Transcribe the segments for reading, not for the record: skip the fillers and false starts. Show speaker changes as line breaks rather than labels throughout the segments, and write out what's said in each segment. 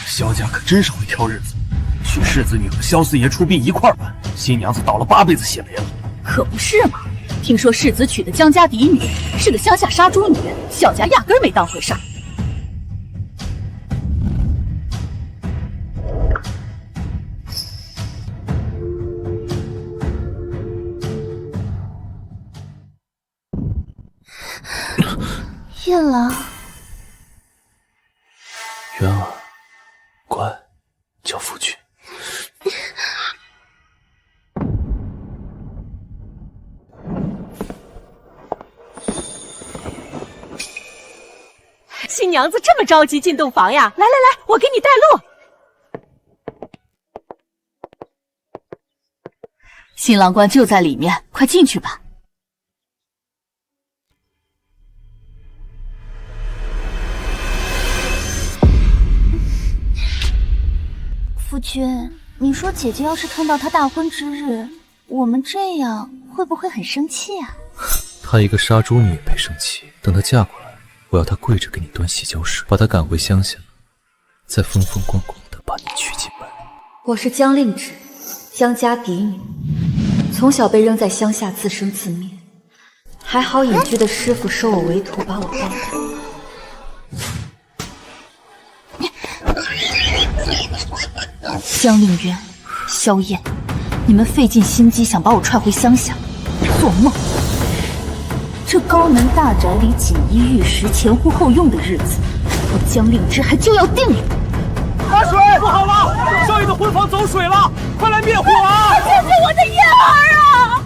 萧家可真是会挑日子，许世子女和萧四爷出殡一块办，新娘子倒了8辈子血霉了。
可不是嘛！听说世子娶的江家嫡女是个乡下杀猪女，萧家压根儿没当回事儿。
夜郎，
渊儿，乖，叫夫君。
新娘子这么着急进洞房呀？来来来，我给你带路。新郎官就在里面，快进去吧。
夫君，你说姐姐要是看到他大婚之日，我们这样会不会很生气啊？
她一个杀猪女也配生气？等她嫁过来，我要她跪着给你端洗脚水，把她赶回乡下，再风风光光的把你娶进门。
我是江令芷，江家嫡女，从小被扔在乡下自生自灭，还好隐居的师傅收我为徒，把我抱大。
江令渊、萧燕，你们费尽心机想把我踹回乡下，做梦！这高门大宅里锦衣玉食、前呼后拥的日子，我江令芷还就要定了。
大水！不好了，少爷的婚房走水了，快来灭火啊！
救救我的燕儿啊！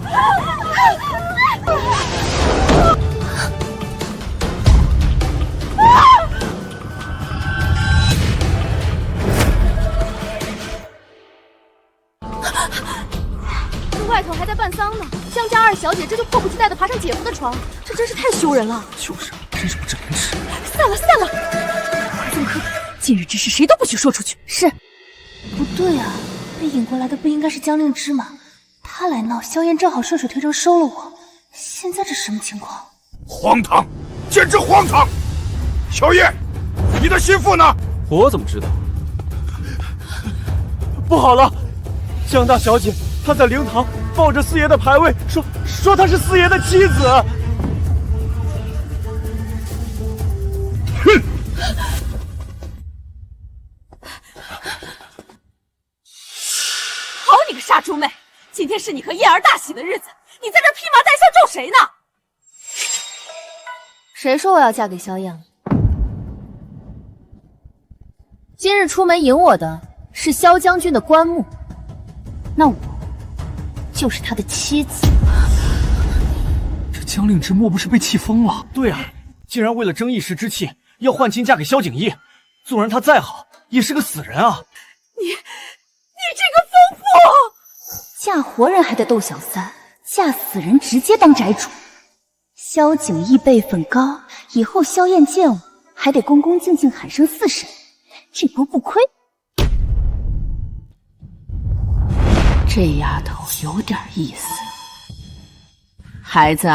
外头还在办丧呢，江家二小姐这就迫不及待地爬上姐夫的床，这真是太羞人了。
就是，真是不知廉耻。
散了散了，这么可怕，今日之事谁都不许说出去。
是，不对啊，被引过来的不应该是江令芷吗？他来闹，萧燕正好顺水推舟收了我，现在这是什么情况？
荒唐，简直荒唐！萧燕，你的心腹呢？
我怎么知道？不好了，江大小姐她在灵堂抱着四爷的牌位，说她是四爷的妻子。
哼！
好你个杀猪妹！今天是你和燕儿大喜的日子，你在这披麻戴孝咒谁呢？
谁说我要嫁给萧燕了？今日出门迎我的是萧将军的棺木，那我就是他的妻子。
这江令芷莫不是被气疯了？对啊，竟然为了争一时之气，要换亲嫁给萧景逸，纵然他再好，也是个死人啊！
你这个疯妇！
嫁活人还得斗小三，嫁死人直接当宅主。萧景逸辈分高，以后萧燕见我还得恭恭敬敬喊声四婶，这波不亏。
这丫头有点意思。孩子，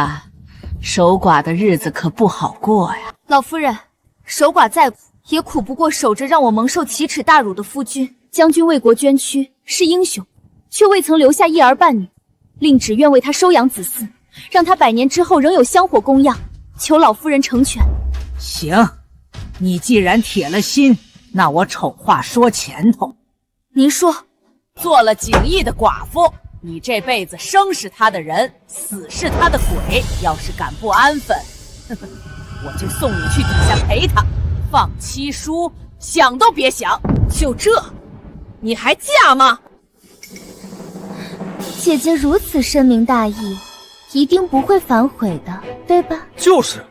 守寡的日子可不好过呀。
老夫人，守寡再苦，也苦不过守着让我蒙受奇耻大辱的夫君。将军为国捐躯是英雄，却未曾留下一儿半女，令芷愿为他收养子嗣，让他100年之后仍有香火供养，求老夫人成全。
行，你既然铁了心，那我丑话说前头。
您说，
做了景逸的寡妇，你这辈子生是他的人，死是他的鬼。要是敢不安分，我就送你去底下陪他，放七叔想都别想。就这，你还嫁吗？
姐姐如此深明大义，一定不会反悔的，对吧？
就是，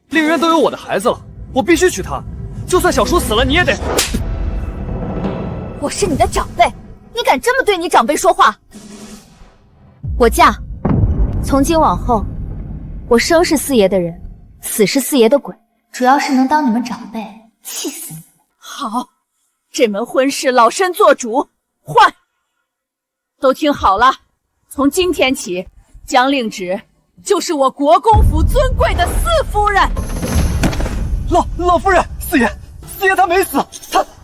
令人都有我的孩子了，我必须娶她，就算小叔死了，你也得。
我是你的长辈，你敢这么对你长辈说话？我嫁。从今往后，我生是四爷的人，死是四爷的鬼，主要是能当你们长辈，气死你们。
好，这门婚事老身做主，换。都听好了，从今天起，江令芷就是我国公府尊贵的四夫人。
老夫人，四爷他没死，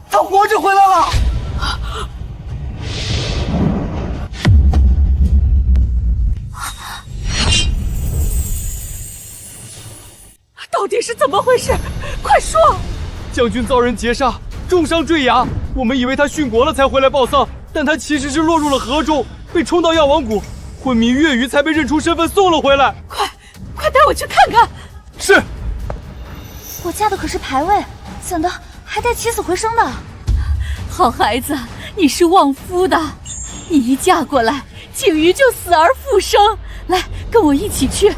他活着回来了。
怎么回事？快说！
将军遭人劫杀，重伤坠崖。我们以为他殉国了才回来报丧，但他其实是落入了河中，被冲到药王谷，昏迷月余才被认出身份送了回来。
快带我去看看！
是。
我嫁的可是牌位，怎的还带起死回生的？
好孩子，你是旺夫的，你一嫁过来，景瑜就死而复生。来，跟我一起去。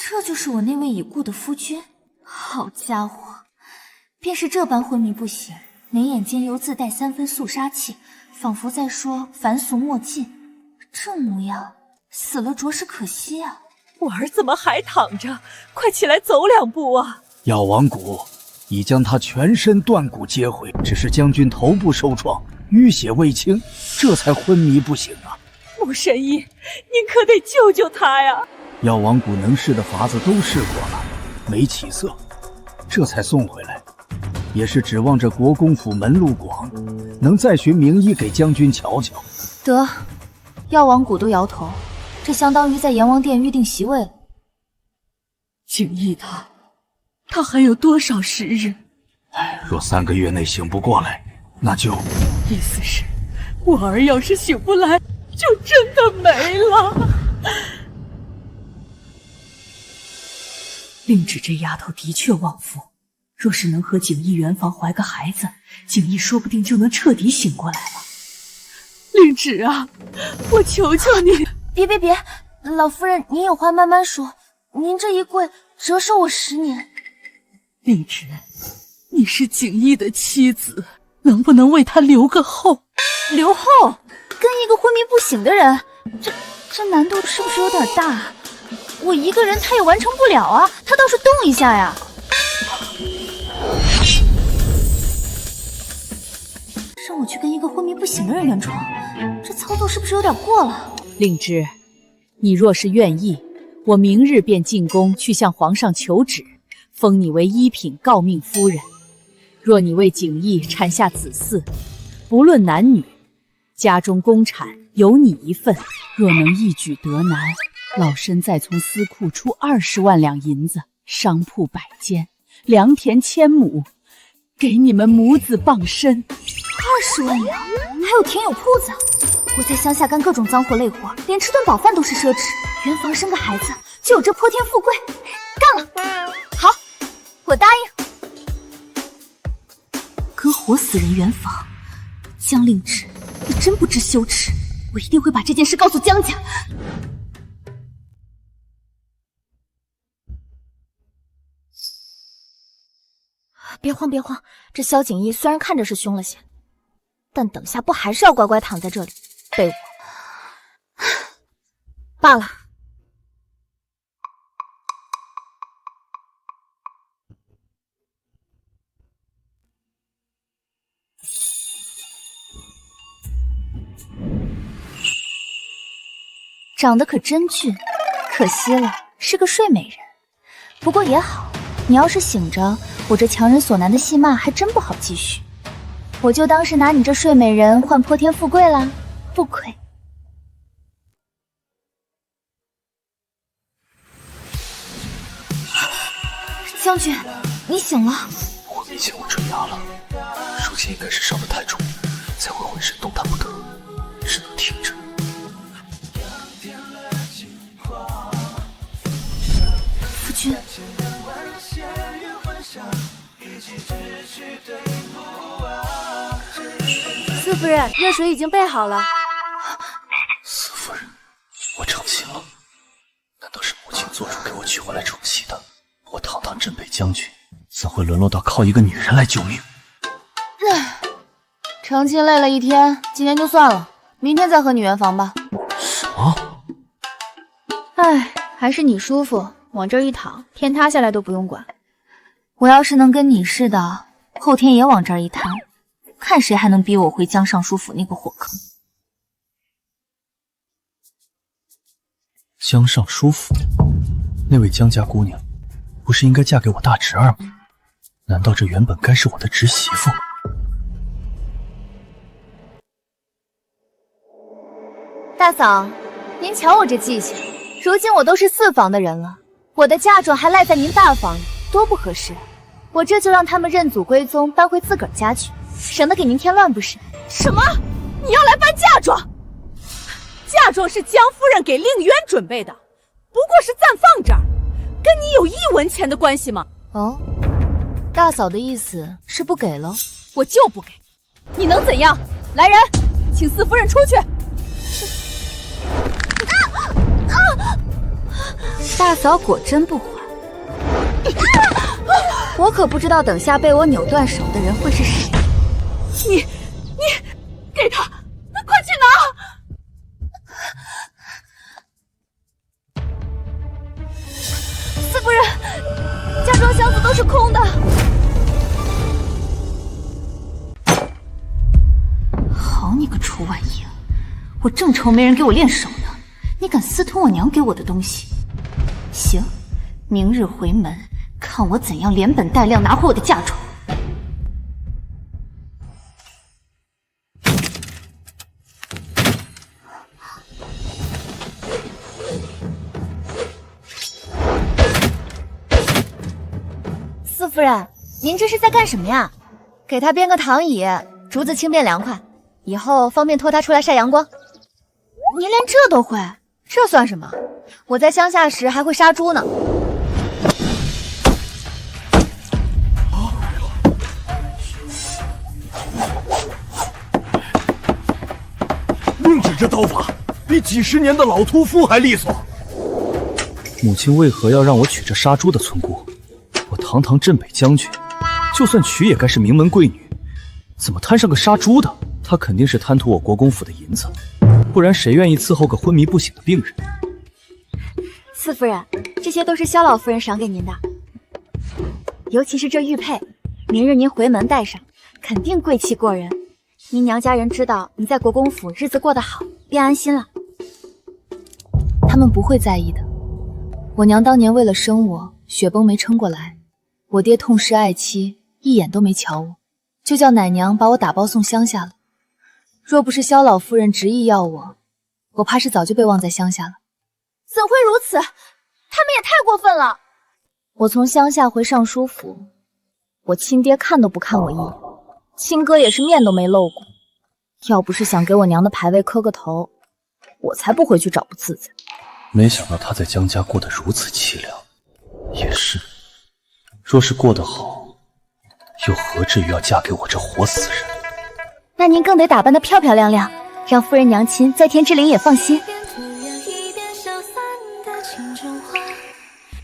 这就是我那位已故的夫君。好家伙，便是这般昏迷不醒，眉眼间犹自带3分肃杀气，仿佛在说凡俗莫近。这模样，死了着实可惜啊。
我儿怎么还躺着？快起来走2步啊！
药王谷已将他全身断骨接回，只是将军头部受创，淤血未清，这才昏迷不醒啊。
穆神医，您可得救救他呀！
药王谷能试的法子都试过了，没起色，这才送回来，也是指望着国公府门路广，能再寻名医给将军瞧瞧。
得，药王谷都摇头，这相当于在阎王殿预定席位了。
景逸他还有多少时日？
若3个月内醒不过来，那就……
意思是，我儿要是醒不来，就真的没了。令芷这丫头的确旺夫，若是能和景逸圆房怀个孩子，景逸说不定就能彻底醒过来了。令芷啊，我求求你！
别，老夫人，您有话慢慢说。您这一跪，折寿我10年。
令芷，你是景逸的妻子，能不能为他留个后？
留后？跟一个昏迷不醒的人，这难度是不是有点大？我一个人他也完成不了啊，他倒是动一下呀。让我去跟一个昏迷不醒的人圆床，这操作是不是有点过了？
令芷，你若是愿意，我明日便进宫去向皇上求旨，封你为一品诰命夫人。若你为景逸产下子嗣，不论男女，家中公产有你一份。若能一举得男，老身再从司库出20万两银子，商铺100间，良田1000亩，给你们母子傍身。
20万两，还有田有铺子。我在乡下干各种脏活累活，连吃顿饱饭都是奢侈。圆房生个孩子，就有这泼天富贵，干了！好，我答应。割活死人圆房，江令芷，你真不知羞耻！我一定会把这件事告诉江家。别慌，这萧景逸虽然看着是凶了些，但等下不还是要乖乖躺在这里被我罢了。长得可真俊，可惜了是个睡美人。不过也好，你要是醒着，我这强人所难的戏码还真不好继续。我就当是拿你这睡美人换泼天富贵啦，不亏。将军，你醒了。
我没见过坠崖了，如今应该是伤得太重，才会浑身动弹不得，只能听着。
夫君，四夫人，热水已经备好了。
四夫人，我成亲了，难道是母亲做主给我娶回来宠媳的？我堂堂镇北将军，怎会沦落到靠一个女人来救命？
成亲累了一天，今天就算了，明天再和你圆房吧。
什么？
哎，还是你舒服，往这儿一躺，天塌下来都不用管。我要是能跟你似的，后天也往这儿一瘫，看谁还能逼我回江尚书府那个火坑。
江尚书府那位江家姑娘，不是应该嫁给我大侄儿吗？难道这原本该是我的侄媳妇？
大嫂，您瞧我这记性，如今我都是4房的人了，我的嫁妆还赖在您大房里，多不合适。我这就让他们认祖归宗，搬回自个儿家去，省得给您添乱不是？
什么？你要来搬嫁妆？嫁妆是江夫人给令渊准备的，不过是暂放这儿，跟你有1文钱的关系吗？
哦，大嫂的意思是不给了？
我就不给，你能怎样？来人，请四夫人出去。
大嫂果真不还，我可不知道等下被我扭断手的人会是谁。
你给他，快去拿！
四夫人，嫁妆箱子都是空的。
好你个楚婉莹，我正愁没人给我练手呢，你敢私吞我娘给我的东西？行，明日回门，看我怎样连本带量拿回我的嫁妆。
四夫人，您这是在干什么呀？给他编个躺椅，竹子轻便凉快，以后方便拖他出来晒阳光。您连这都会，这算什么？我在乡下时还会杀猪呢。
宁止这刀法比几10年的老屠夫还利索。
母亲为何要让我娶这杀猪的村姑？我堂堂镇北将军，就算娶也该是名门贵女，怎么摊上个杀猪的？她肯定是贪图我国公府的银子，不然谁愿意伺候个昏迷不醒的病人？
四夫人，这些都是萧老夫人赏给您的，尤其是这玉佩，明日您回门戴上，肯定贵气过人。您娘家人知道你在国公府日子过得好，便安心了。他们不会在意的。我娘当年为了生我，雪崩没撑过来，我爹痛失爱妻，一眼都没瞧我，就叫奶娘把我打包送乡下了。若不是萧老夫人执意要我怕是早就被忘在乡下了。怎会如此？他们也太过分了！我从乡下回尚书府，我亲爹看都不看我一眼，亲哥也是面都没露过。要不是想给我娘的牌位磕个头，我才不回去找不自在。
没想到她在江家过得如此凄凉。也是，若是过得好，又何至于要嫁给我这活死人？
那您更得打扮得漂漂亮亮，让夫人娘亲在天之灵也放心。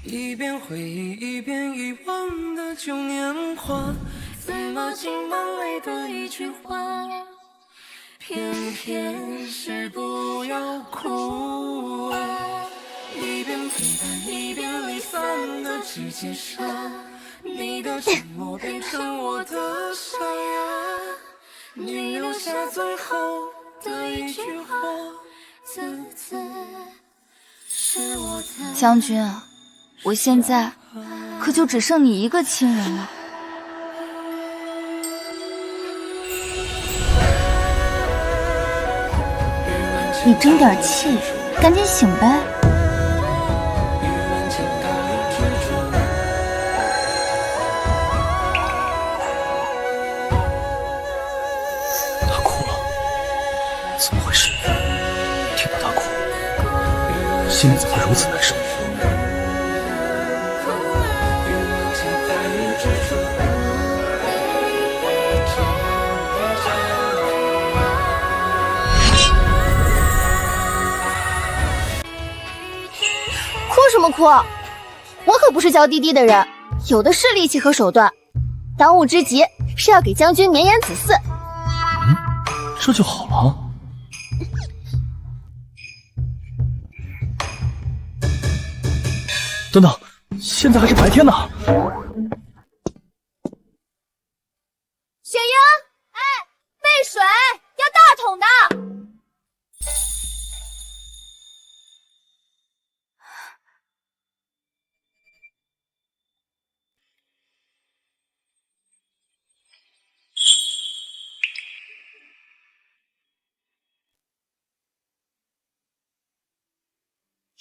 一边回忆一边遗忘的旧年华，怎么进梦里的一句话，偏偏是不要哭啊。一边陪伴一边离散的指尖上，你的沉默变成我的沙哑，你留下最后的一句话，字字是我的。
将军啊，我现在可就只剩你一个亲人了。你争点气，赶紧醒呗。
他哭了，怎么回事？听到他哭，心里怎么如此难受？
哭什么哭？我可不是娇滴滴的人，有的是力气和手段。当务之急是要给将军绵延子嗣。
这就好了。等等，现在还是白天呢。
雪莹，哎，备水，要大桶的。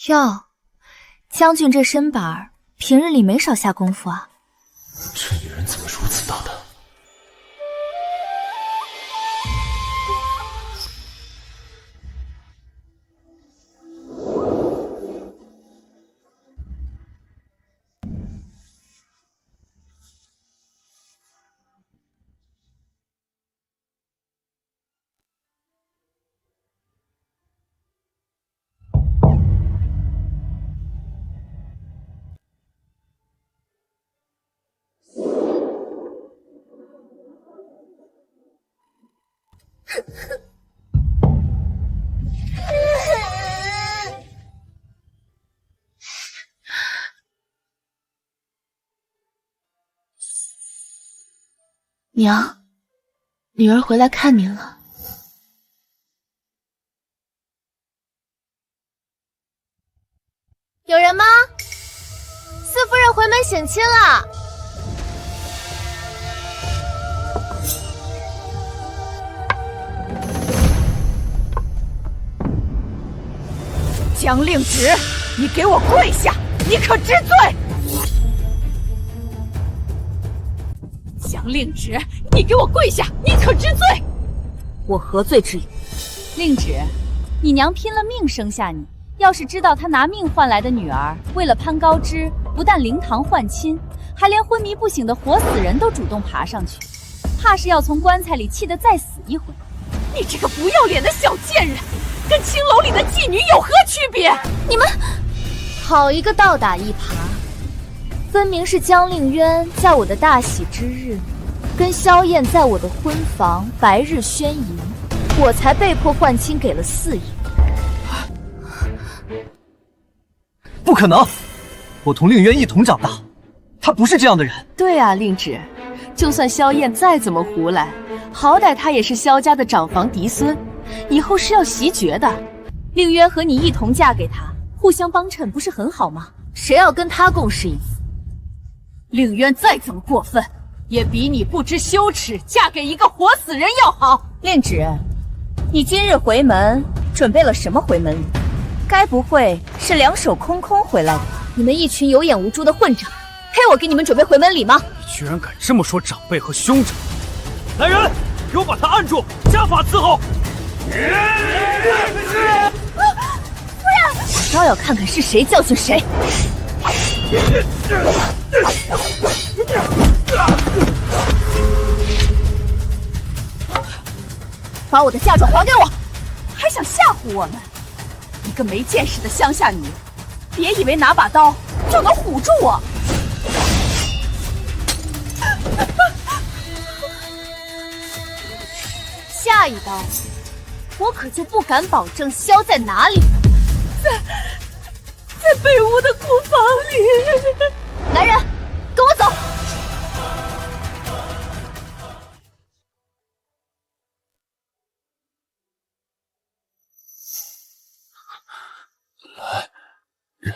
哟，将军这身板儿，平日里没少下功夫啊。
这女人怎么如此大胆？
娘，女儿回来看您了。有人吗？四夫人回门省亲了。
江令旨，你给我跪下！你可知罪？江令旨，你给我跪下！你可知罪？我何罪之有？
令旨，你娘拼了命生下你，要是知道她拿命换来的女儿，为了攀高枝，不但灵堂换亲，还连昏迷不醒的活死人都主动爬上去，怕是要从棺材里气得再死一回。
你这个不要脸的小贱人，跟青楼里的妓女有何区别？
你们好一个倒打一耙！分明是江令渊在我的大喜之日，跟萧燕在我的婚房白日宣淫，我才被迫换亲给了四爷。
不可能，我同令渊一同长大，他不是这样的人。
对啊，令旨，就算萧燕再怎么胡来，好歹他也是萧家的长房嫡孙，以后是要袭爵的。
令渊和你一同嫁给他，互相帮衬，不是很好吗？谁要跟他共侍一夫？
令渊再怎么过分，也比你不知羞耻嫁给一个活死人要好。
令旨，你今日回门准备了什么回门礼？该不会是两手空空回来的吧？你们一群有眼无珠的混账，配我给你们准备回门礼吗？
你居然敢这么说长辈和兄长！来人，给我把他按住，家法伺候！
我倒要看看是谁教训谁！把我的嫁妆还给我！
还想吓唬我们？一个没见识的乡下女，别以为拿把刀就能唬住我！
下一刀，我可就不敢保证萧在哪里了。
在被窝的库房里。
来人，跟我走！
来人，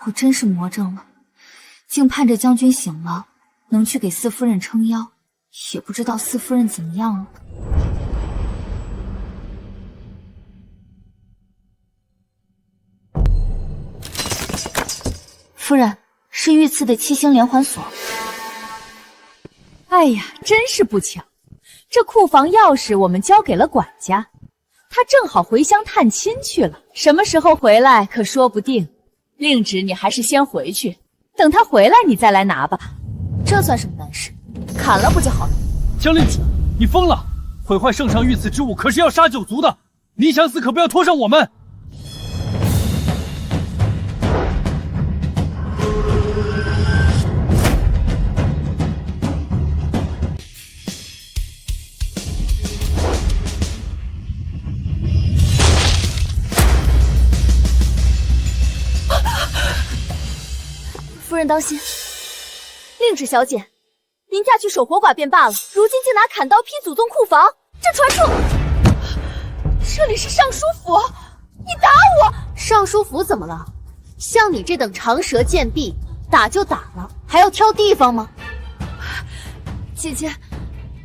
我真是魔怔了，竟盼着将军醒了，能去给四夫人撑腰，也不知道四夫人怎么样了。夫人，是御赐的七星连环锁。
哎呀，真是不巧，这库房钥匙我们交给了管家，他正好回乡探亲去了，什么时候回来可说不定。令旨，你还是先回去，等他回来你再来拿吧。
这算什么难事？砍了不就好了？
江令旨，你疯了！毁坏圣上御赐之物，可是要杀九族的。理想死可不要拖上我们。
夫人当心！令旨小姐，您嫁去守活寡便罢了，如今竟拿砍刀劈祖宗库房，这传出……这里是尚书府，你打我！尚书府怎么了？像你这等长舌贱婢，打就打了，还要挑地方吗？姐姐，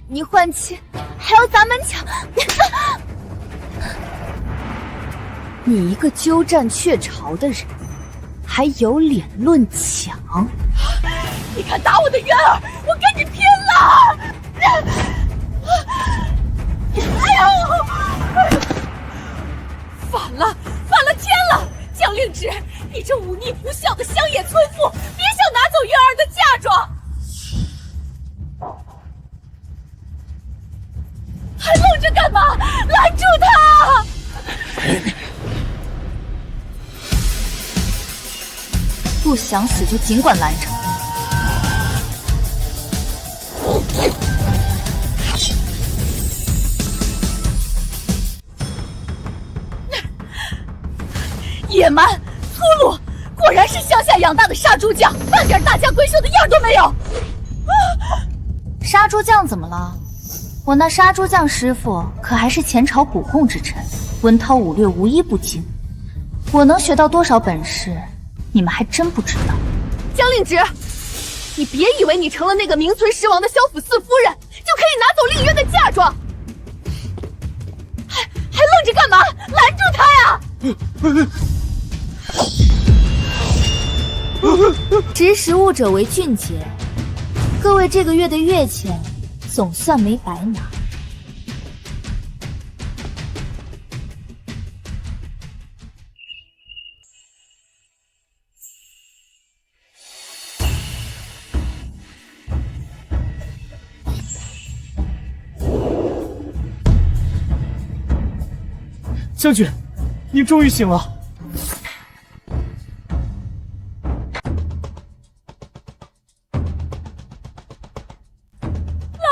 你换妻还要砸门墙，你一个鸠占鹊巢的人，还有脸论强？
你敢打我的渊儿，我跟你拼了！哎呦！反了天了！江令旨，你这忤逆不孝的乡野村妇，别想拿走渊儿的嫁妆！还愣着干嘛？拦住他！
不想死就尽管拦着。
野蛮粗鲁，果然是乡下养大的杀猪匠，半点大家闺秀的样都没有。
杀猪匠怎么了？我那杀猪匠师傅可还是前朝古贡之臣，文韬武略无一不精。我能学到多少本事，你们还真不知道。
江令旨，你别以为你成了那个名存实亡的萧府四夫人，就可以拿走令渊的嫁妆，还愣着干嘛？拦住他呀！识时务者为俊杰，各位这个月的月钱总算没白拿。
将军，您终于醒了。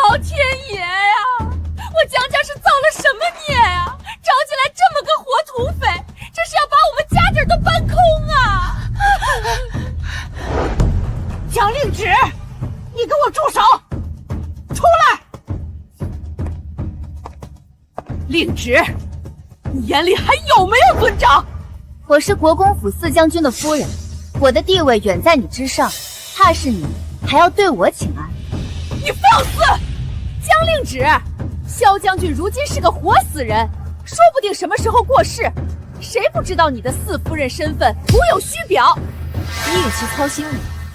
老天爷呀！我江家是造了什么孽呀？找起来这么个活土匪，这是要把我们家底儿都搬空啊！
江令旨，你给我住手！出来！
令旨，你眼里还有没有尊长？
我是国公府四将军的夫人，我的地位远在你之上，怕是你还要对我请安。
你放肆！江令旨，萧将军如今是个活死人，说不定什么时候过世，谁不知道你的四夫人身份徒有虚表？
你与其操心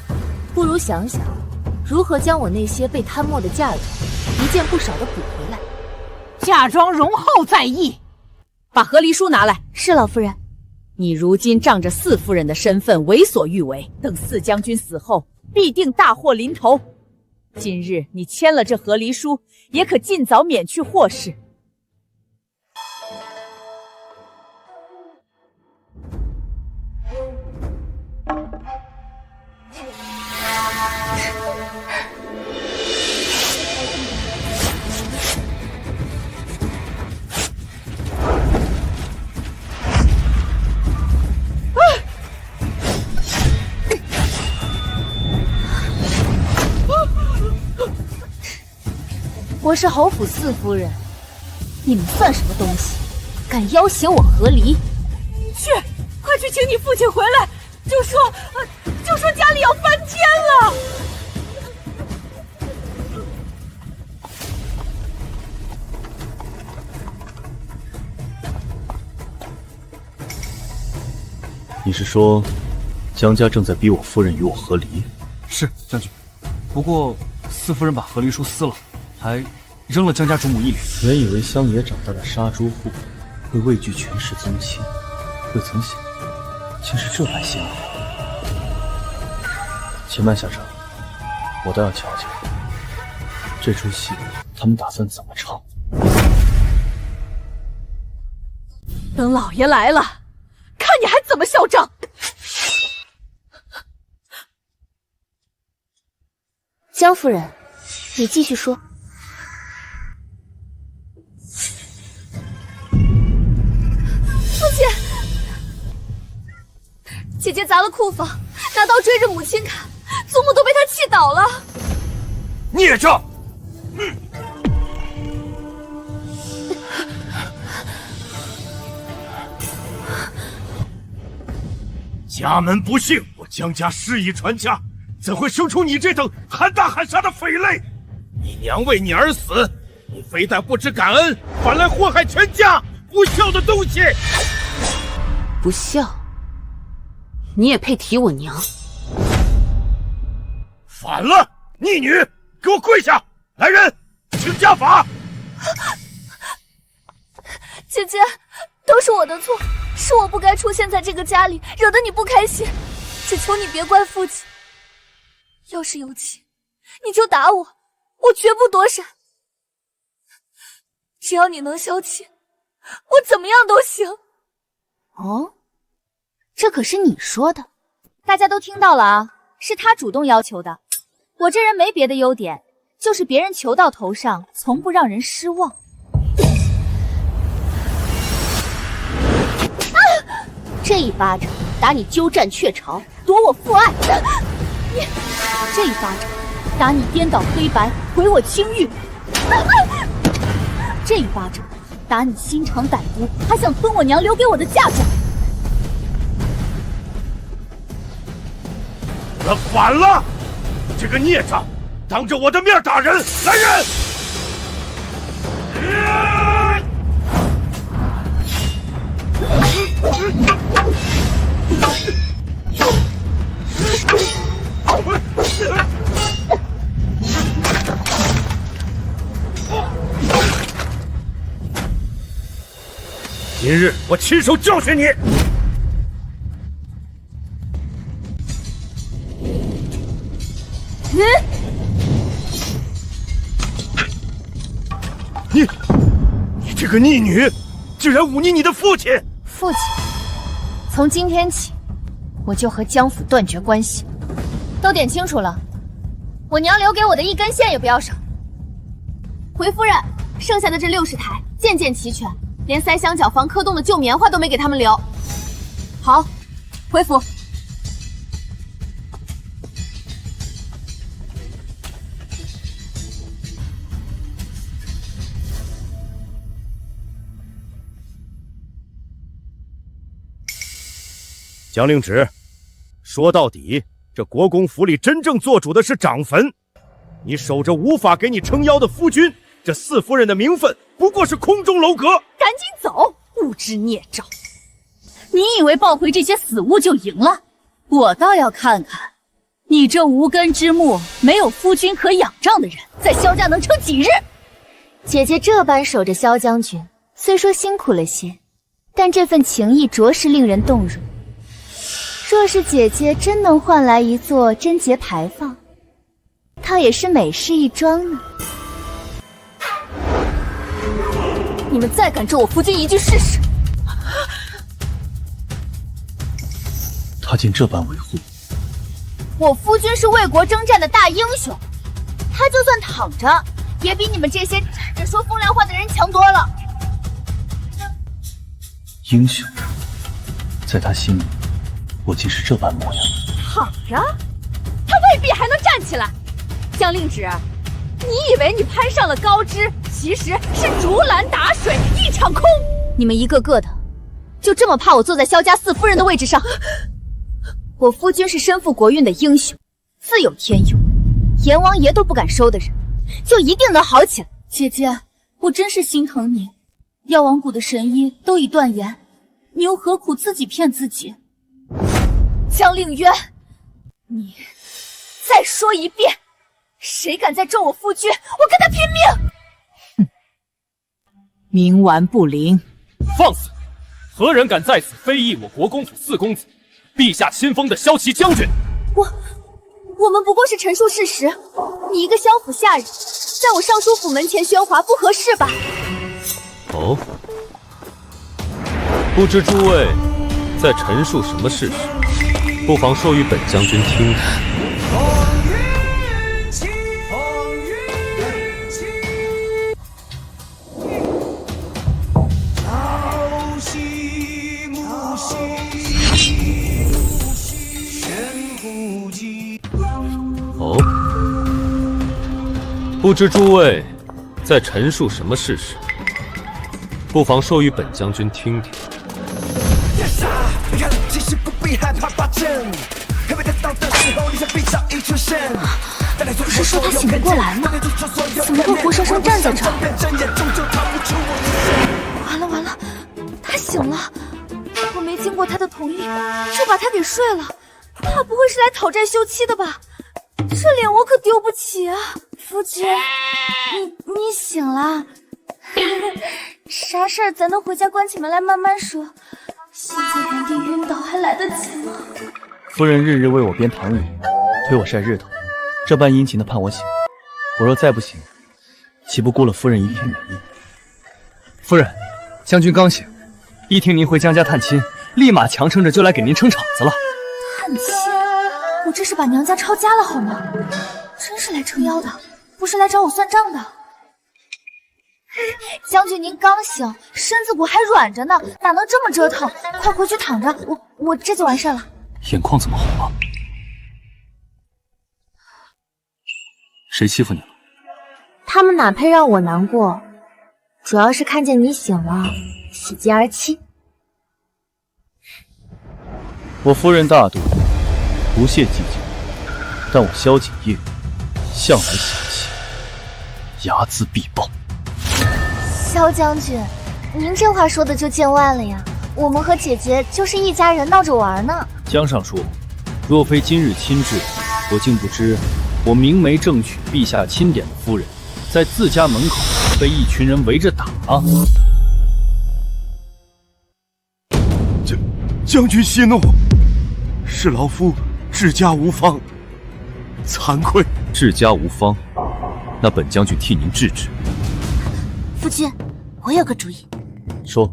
我，不如想想如何将我那些被贪没的嫁妆一件不少的补回来。
嫁妆容后再议。
把和离书拿来。
是老夫人。
你如今仗着四夫人的身份为所欲为，等四将军死后，必定大祸临头。今日你签了这和离书，也可尽早免去祸事。
我是侯府四夫人，你们算什么东西？敢要挟我和离？
快去请你父亲回来，就说家里要翻天了。
你是说，江家正在逼我夫人与我和离？
是将军，不过四夫人把和离书撕了，还扔了江家主母一脸。
原以为乡野长大的杀猪户会畏惧权势宗亲，未曾想竟是这般心理。且慢下车，我倒要瞧瞧这出戏他们打算怎么唱。
等老爷来了，看你还怎么嚣张！
江夫人，你继续说。父亲，姐姐砸了库房，拿刀追着母亲砍，祖母都被她气倒了。
孽障！家门不幸，我江家世已传家，怎会生出你这等喊打喊杀的匪类？你娘为你而死，你非但不知感恩，反来祸害全家，不孝的东西！
不孝？你也配提我娘？
反了！逆女，给我跪下！来人，请家法！
姐姐，都是我的错，是我不该出现在这个家里，惹得你不开心。只求你别怪父亲。要是有气，你就打我，我绝不躲闪。只要你能消气，我怎么样都行。
哦，这可是你说的。
大家都听到了啊，是他主动要求的。我这人没别的优点，就是别人求到头上，从不让人失望。
这一巴掌打你鸠占鹊巢，夺我父爱；这一巴掌打你颠倒黑白，毁我清誉；这一巴掌打你心肠歹毒，还想吞我娘留给我的嫁妆。
反了！这个孽障，当着我的面打人！来人！今日我亲手教训你！你这个逆女，竟然忤逆你的父亲！
父亲，从今天起，我就和江府断绝关系。都点清楚了，我娘留给我的一根线也不要少。回夫人，剩下的这60台件件齐全，连塞香脚防磕洞的旧棉花都没给他们留。好，回府。
江令旨，说到底，这国公府里真正做主的是长坟。你守着无法给你撑腰的夫君，这四夫人的名分不过是空中楼阁。
赶紧走，无知孽障！你以为抱回这些死物就赢了？我倒要看看，你这无根之木、没有夫君可仰仗的人，在萧家能撑几日？
姐姐这般守着萧将军，虽说辛苦了些，但这份情谊着实令人动容。若是姐姐真能换来一座贞节牌坊，倒也是美事一桩呢。
你们再敢咒我夫君一句试试！
他竟这般维护
我夫君是为国征战的大英雄，他就算躺着，也比你们这些站着说风凉话的人强多了。
英雄，在他心里，我竟是这般模样。
躺着，他未必还能站起来。江令旨，你以为你攀上了高枝，其实是竹篮打水一场空。
你们一个个的，就这么怕我坐在萧家四夫人的位置上？我夫君是身负国运的英雄，自有天佑，阎王爷都不敢收的人，就一定能好起来。
姐姐，我真是心疼你。药王谷的神医都已断言，你又何苦自己骗自己？
江令渊，你再说一遍，谁敢再咒我夫君，我跟他拼命！
冥顽不灵，
放肆！何人敢在此非议我国公府四公子，陛下亲封的骁骑将军？
我们不过是陈述事实。你一个萧府下人，在我尚书府门前喧哗，不合适吧？
哦，不知诸位在陈述什么事实，不妨说与本将军听听。哦，不知诸位在陈述什么事实，不妨说与本将军听听。
其实不必害怕发症，还没得到的时候，你想必早已出现。
不是说他醒不过来吗？怎么会活生生站在这儿？完了完了，他醒了！我没经过他的同意就把他给睡了，他不会是来讨债休妻的吧？这脸我可丢不起啊！夫君，你醒了？啥事儿咱都回家关起门来慢慢说，现在原地晕倒还来得及吗？
夫人日日为我编糖语，推我晒日头，这般殷勤的盼我醒，我若再不醒，岂不辜了夫人一片美意？夫人，将军刚醒，一听您回江家探亲，立马强撑着就来给您撑场子了。
探亲？我这是把娘家抄家了好吗？真是来撑腰的，不是来找我算账的。将军您刚醒，身子骨还软着呢，哪能这么折腾？快回去躺着，我这就完事了。
眼眶怎么红了？谁欺负你了？
他们哪配让我难过？主要是看见你醒了，喜极而泣。
我夫人大度，不屑计较，但我萧景业向来小气，睚眦必报。
萧将军，您这话说的就见外了呀！我们和姐姐就是一家人，闹着玩呢。
江尚书，若非今日亲至，我竟不知我明媒正娶陛下钦点的夫人，在自家门口被一群人围着打。
将军息怒，是老夫治家无方，惭愧。
治家无方，那本将军替您治治。
夫君，我有个主意。
说。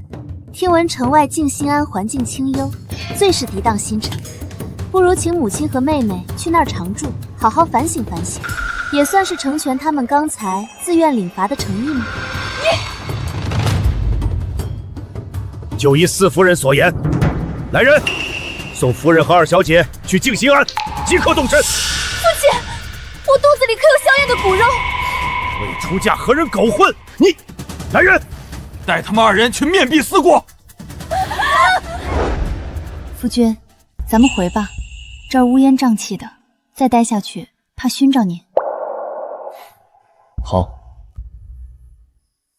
听闻城外静心庵环境清幽，最是涤荡心肠，不如请母亲和妹妹去那儿常住，好好反省反省，也算是成全他们刚才自愿领罚的诚意吗？
就依四夫人所言，来人，送夫人和二小姐去静心庵，即刻动身。
父亲，我肚子里可有香艳的骨肉。
未出嫁和人苟混，你来人！
带他们二人去面壁思过。
夫君，咱们回吧，这儿乌烟瘴气的，再待下去怕熏着您。
好，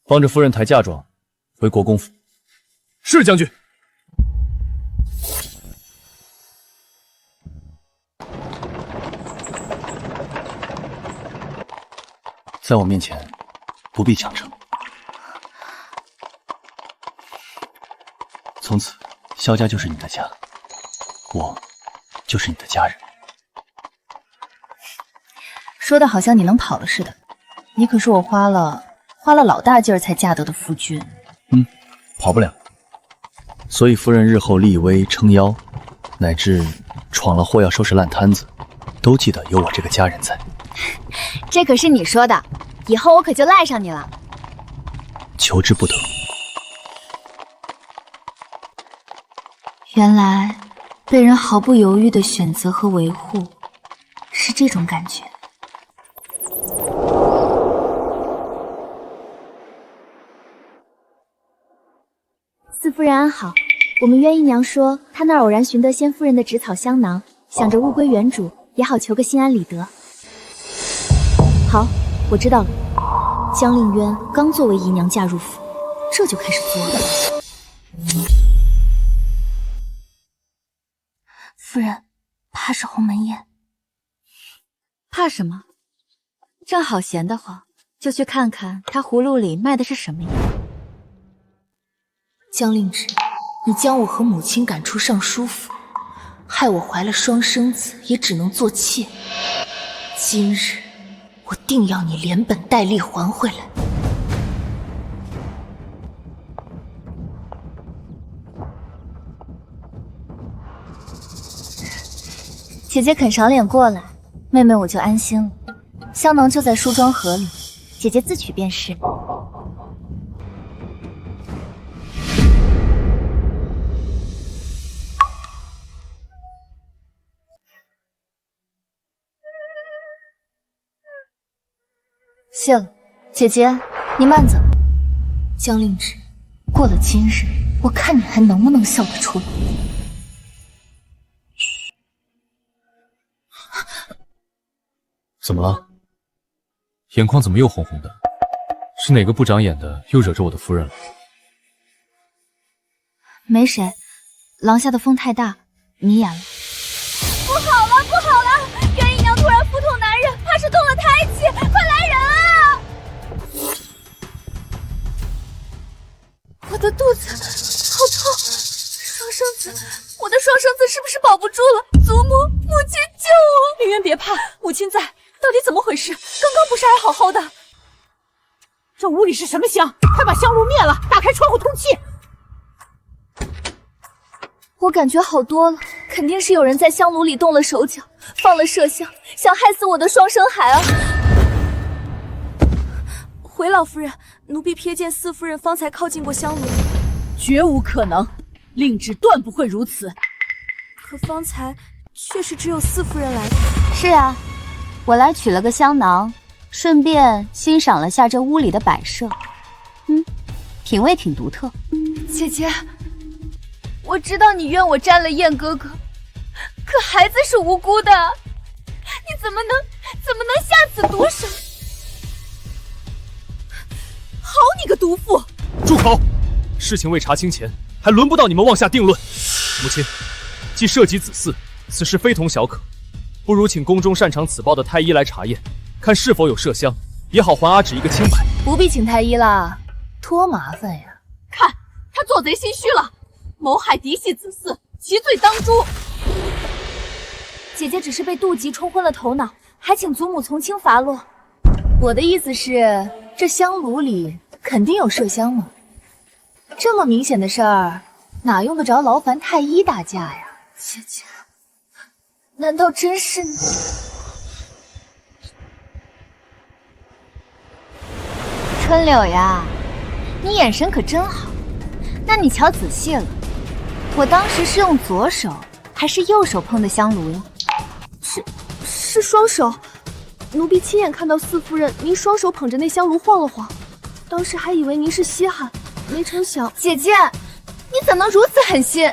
帮着夫人抬嫁妆回国公府。是将军。在我面前，不必强撑。从此，萧家就是你的家，我就是你的家人。
说的好像你能跑了似的，你可是我花了老大劲儿才嫁得的夫君。
跑不了。所以夫人日后立威撑腰，乃至闯了祸要收拾烂摊子，都记得有我这个家人在。
这可是你说的，以后我可就赖上你了。
求之不得。
原来被人毫不犹豫的选择和维护，是这种感觉。
四夫人安好，我们渊姨娘说她那儿偶然寻得仙夫人的纸草香囊，想着物归原主，也好求个心安理得。好，我知道了。江令渊刚作为姨娘嫁入府，这就开始作了。
夫人，怕是鸿门宴。
怕什么？正好闲得慌，就去看看他葫芦里卖的是什么药。
江令直，你将我和母亲赶出尚书府，害我怀了双生子，也只能做妾。今日我定要你连本带利还回来。
姐姐肯赏脸过来，妹妹我就安心了。香囊就在梳妆盒里，姐姐自取便是。谢了，姐姐，你慢走。
江令直，过了今日，我看你还能不能笑得出来。
怎么了？眼眶怎么又红红的？是哪个不长眼的又惹着我的夫人了？
没谁，廊下的风太大，迷眼了。不好了，不好了！袁姨娘突然腹痛难忍，怕是动了胎气，快来人啊！我的肚子好痛，双生子，我的双生子是不是保不住了？祖母，母亲救我！
凌渊别怕，母亲在。到底怎么回事？刚刚不是还好好的？
这屋里是什么香？快把香炉灭了，打开窗户通气。
我感觉好多了，肯定是有人在香炉里动了手脚，放了麝香，想害死我的双生孩啊！
回老夫人，奴婢瞥见四夫人方才靠近过香炉，
绝无可能，令旨断不会如此。
可方才确实只有四夫人来过。
是啊，我来取了个香囊，顺便欣赏了下这屋里的摆设。品味挺独特。
姐姐，我知道你怨我沾了燕哥哥，可孩子是无辜的，你怎么能下此毒手？
好你个毒妇！
住口！事情未查清前，还轮不到你们妄下定论。母亲，既涉及子嗣，此事非同小可，不如请宫中擅长此报的太医来查验，看是否有麝香，也好还阿芷一个清白。
不必请太医啦，多麻烦呀！
看他做贼心虚了，谋害嫡系子嗣，其罪当诛。
姐姐只是被妒忌冲昏了头脑，还请祖母从轻发落。我的意思是，这香炉里肯定有麝香嘛，这么明显的事儿，哪用得着劳烦太医大驾呀？姐姐，难道真是你？
春柳呀，你眼神可真好。那你瞧仔细了，我当时是用左手还是右手碰的香炉呀？
是双手。奴婢亲眼看到四夫人您双手捧着那香炉晃了晃，当时还以为您是稀罕，没成想……
姐姐，你怎能如此狠心？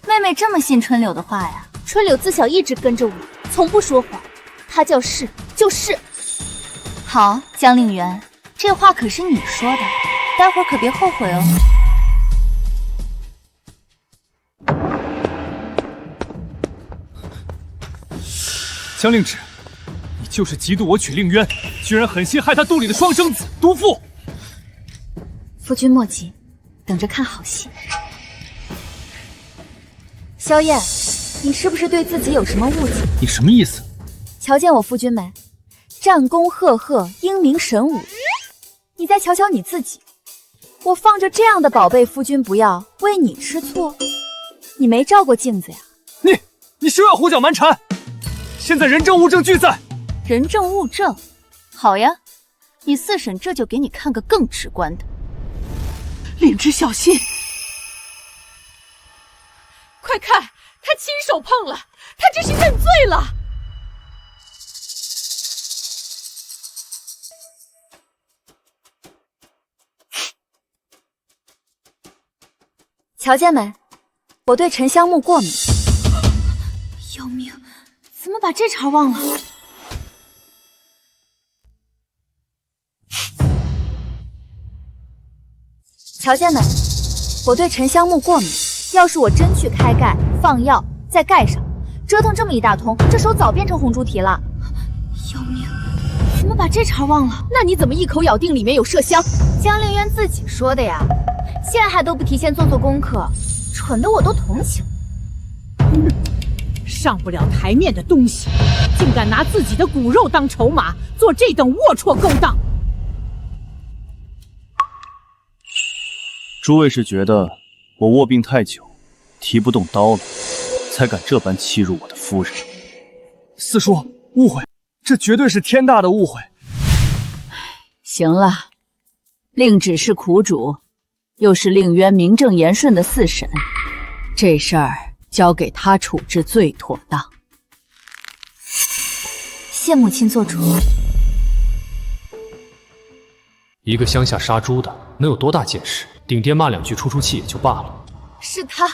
妹妹这么信春柳的话呀？
春柳自小一直跟着我，从不说谎，她叫是就是。
好，江令媛，这话可是你说的，待会儿可别后悔哦。
江令旨，你就是嫉妒我娶令渊，居然狠心害他肚里的双生子，毒妇！
夫君莫急，等着看好戏。萧燕，你是不是对自己有什么误解？
你什么意思？
瞧见我夫君没？战功赫赫，英明神武。你再瞧瞧你自己，我放着这样的宝贝夫君不要，为你吃醋？你没照过镜子呀？
你休要胡搅蛮缠！现在人证物证俱在。
人证物证，好呀，你四婶这就给你看个更直观的。
令旨小心！
快看，他亲手碰了，他这是认罪了。
瞧见没？我对沉香木过敏。要命！怎么把这茬忘了？瞧见没？我对沉香木过敏。要是我真去开盖放药，再盖上，折腾这么一大通，这手早变成红猪蹄了。要命！怎么把这茬忘了？
那你怎么一口咬定里面有麝香？
江令渊自己说的呀。现在还都不提前做功课，蠢的我都同情。
上不了台面的东西，竟敢拿自己的骨肉当筹码，做这等龌龊勾当！
诸位是觉得我卧病太久，提不动刀了，才敢这般欺辱我的夫人？
四叔，误会，这绝对是天大的误会。
行了，令旨是苦主，又是令渊名正言顺的四婶，这事儿交给他处置最妥当。
谢母亲做主。
一个乡下杀猪的，能有多大见识？顶爹骂两句出气也就罢了。
是他，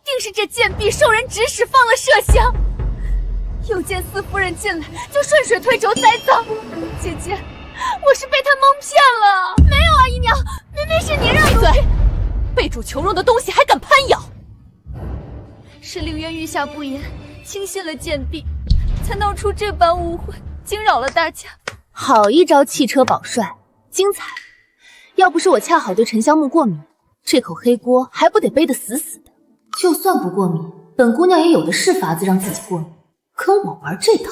定是这贱婢受人指使放了麝香。又见四夫人进来，就顺水推舟栽赃。姐姐，我是被他蒙骗了。没有啊，姨娘，明明是你让奴婢
被主求荣的东西还敢攀咬！
是令渊御下不严，轻信了贱婢，才闹出这般误会，惊扰了大家。好一招汽车保帅，精彩！要不是我恰好对沉香木过敏，这口黑锅还不得背得死死的。
就算不过敏，本姑娘也有的是法子让自己过敏，跟我玩这套。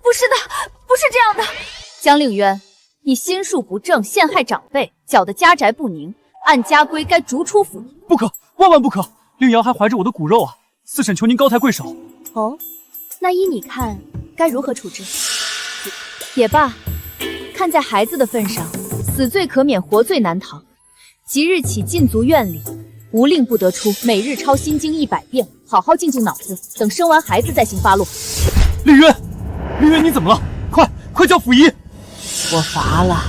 不是的，不是这样的。江令渊，你心术不正，陷害长辈，搅得家宅不宁，按家规该逐出府邸。
不可，万万不可！令瑶还怀着我的骨肉啊！四婶求您高抬贵手。
哦，那依你看，该如何处置？也罢，看在孩子的份上，死罪可免，活罪难逃。即日起禁足院里，无令不得出，每日抄心经100遍，好好静静脑子，等生完孩子再行发落。
令渊，令渊你怎么了？快叫府医！
我乏了，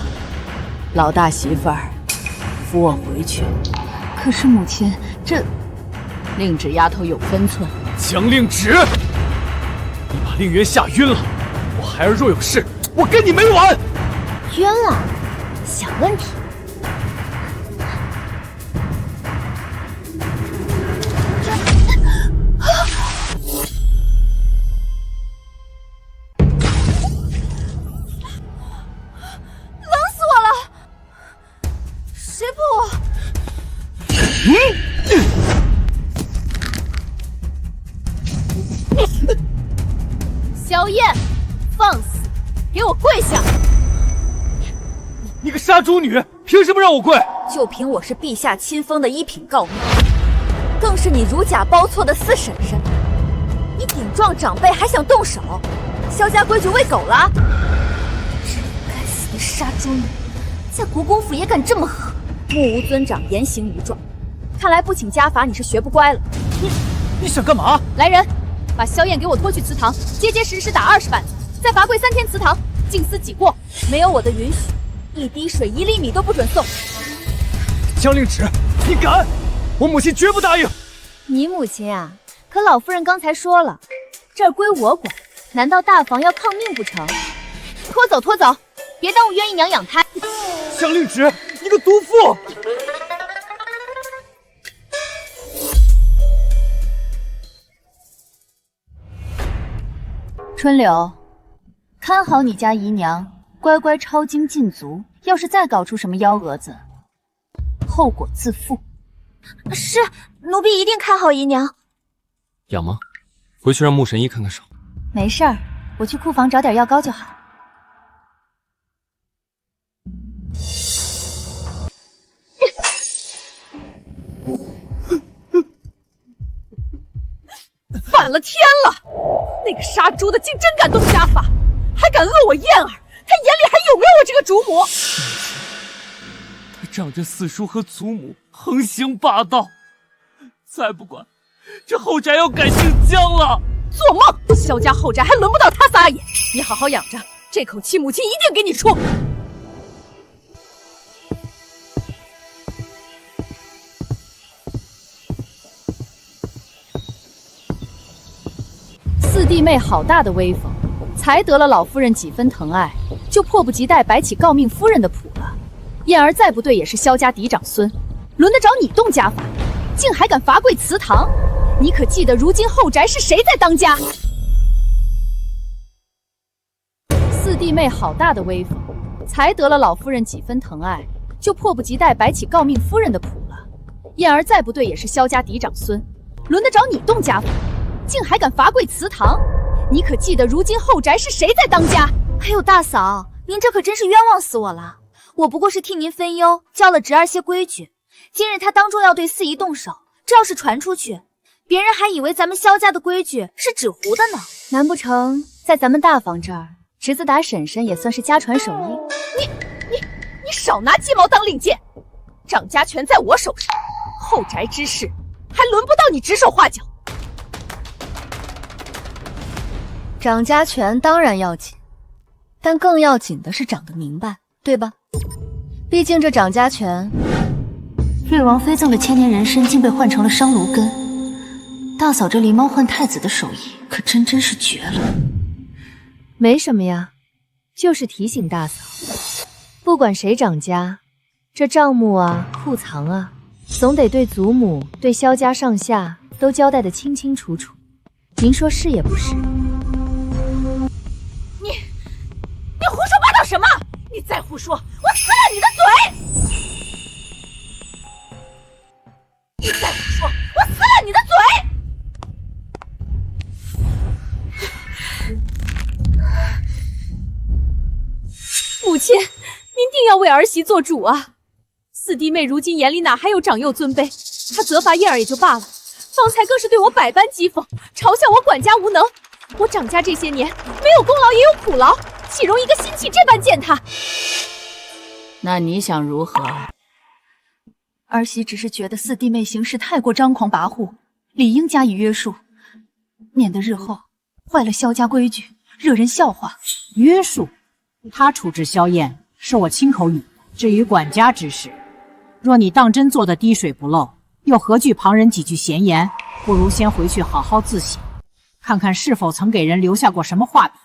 老大媳妇儿，扶我回去。
可是母亲，这
令芷丫头有分寸。
江令芷，你把令渊吓晕了，我孩儿若有事，我跟你没完！
晕了，小问题。萧燕，放肆！给我跪下！
你个杀猪女，凭什么让我跪？
就凭我是陛下亲封的一品诰命，更是你如假包错的四婶婶。你顶撞长辈还想动手，萧家规矩喂狗了？这该死的杀猪女，在国公府也敢这么狠！目无尊长，言行无状，看来不请家法你是学不乖了。
你想干嘛？
来人！把萧燕给我拖去祠堂，结结实实打20板子，再罚跪3天祠堂，静思己过。没有我的允许，一滴水1粒米都不准送。
江令芷，你敢！我母亲绝不答应。
你母亲啊？可老夫人刚才说了，这儿归我管，难道大房要抗命不成？拖走，拖走，别耽误渊姨娘养胎。
江令芷，你个毒妇！
春柳，看好你家姨娘，乖乖抄经禁足。要是再搞出什么幺蛾子，后果自负。
是，奴婢一定看好姨娘。
痒吗？回去让穆神医看看手。
没事儿，我去库房找点药膏就好。
反了天了！那个杀猪的竟真敢动家法，还敢恶我燕儿！他眼里还有没有我这个主母？
他仗着四叔和祖母横行霸道，再不管，这后宅要改姓江了！
做梦！萧家后宅还轮不到他撒野，你好好养着，这口气母亲一定给你出。
四弟妹好大的威风，才得了老夫人几分疼爱，就迫不及待摆起诰命夫人的谱了。燕儿再不对也是萧家嫡长孙，轮得着你动家法？竟还敢罚跪祠堂？你可记得如今后宅是谁在当家？四弟妹好大的威风，才得了老夫人几分疼爱，就迫不及待摆起诰命夫人的谱了。燕儿再不对也是萧家嫡长孙，轮得着你动家法？竟还敢罚跪祠堂？你可记得如今后宅是谁在当家？
哎呦，大嫂，您这可真是冤枉死我了！我不过是替您分忧，教了侄儿些规矩。今日他当众要对四姨动手，这要是传出去，别人还以为咱们萧家的规矩是纸糊的呢。难不成在咱们大房这儿，侄子打婶婶也算是家传手艺？
你少拿鸡毛当令箭！掌家权在我手上，后宅之事还轮不到你指手画脚。
掌家权当然要紧，但更要紧的是长得明白，对吧？毕竟这掌家权，
瑞王妃赠的千年人参竟被换成了商炉根，大嫂这狸猫换太子的手艺可可真是绝了。
没什么呀，就是提醒大嫂，不管谁掌家，这账目啊、库藏啊，总得对祖母、对萧家上下都交代得清清楚楚。您说是也不是？
你胡说八道什么？你再胡说，我撕了你的嘴！你再胡说，我撕了你的嘴！
母亲，您定要为儿媳做主啊！四弟妹如今眼里哪还有长幼尊卑？她责罚燕儿也就罢了，方才更是对我百般讥讽，嘲笑我管家无能。我掌家这些年没有功劳也有苦劳，岂容一个心气这般践踏？
那你想如何？
儿媳只是觉得四弟妹行事太过张狂跋扈，理应加以约束，免得日后坏了萧家规矩，惹人笑话。
约束？他处置萧燕是我亲口语。至于管家之事，若你当真做得滴水不漏，又何惧旁人几句闲言？不如先回去好好自省，看看是否曾给人留下过什么画笔。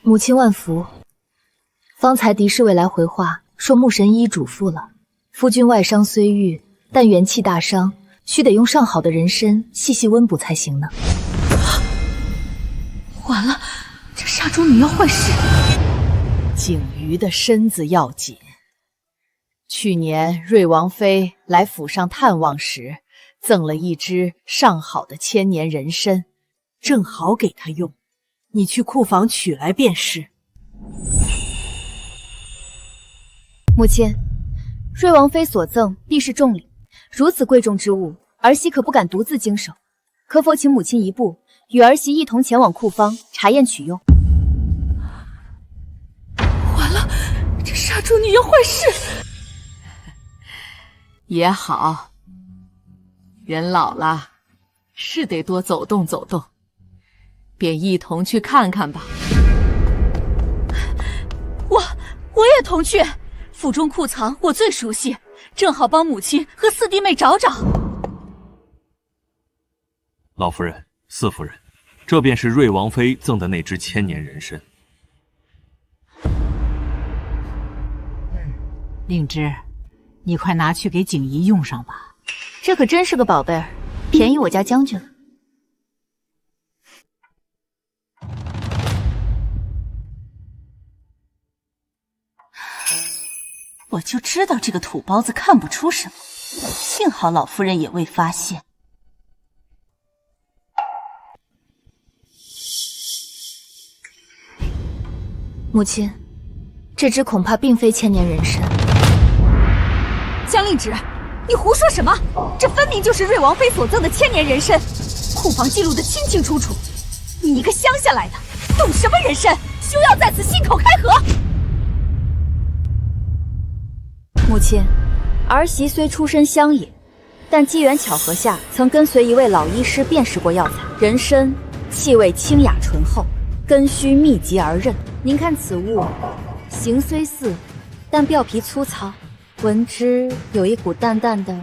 母亲万福。方才狄侍卫来回话，说穆神医嘱咐了，夫君外伤虽愈，但元气大伤，须得用上好的人参细细温补才行呢。
完了，这杀猪女要坏事。
景瑜的身子要紧。去年瑞王妃来府上探望时，赠了一支上好的千年人参，正好给他用。你去库房取来便是。
母亲，瑞王妃所赠必是重礼，如此贵重之物，儿媳可不敢独自经手，可否请母亲一步，与儿媳一同前往库方查验取用？
完了，这杀猪女要坏事。
也好，人老了，是得多走动走动，便一同去看看吧。
我也同去。府中库藏我最熟悉，正好帮母亲和四弟妹找找。
老夫人、四夫人，这便是瑞王妃赠的那支千年人参。
令芝，你快拿去给景怡用上吧。
这可真是个宝贝儿，便宜我家将军了。
我就知道这个土包子看不出什么，幸好老夫人也未发现。
母亲，这只恐怕并非千年人参。
江令芷，你胡说什么？这分明就是瑞王妃所赠的千年人参，库房记录的清清楚楚。你一个乡下来的，懂什么人参？休要在此信口开河！
母亲，儿媳虽出身乡野，但机缘巧合下曾跟随一位老医师辨识过药材。人参气味清雅醇厚，根须密集而韧。您看此物，形虽似，但表皮粗糙，闻之有一股淡淡的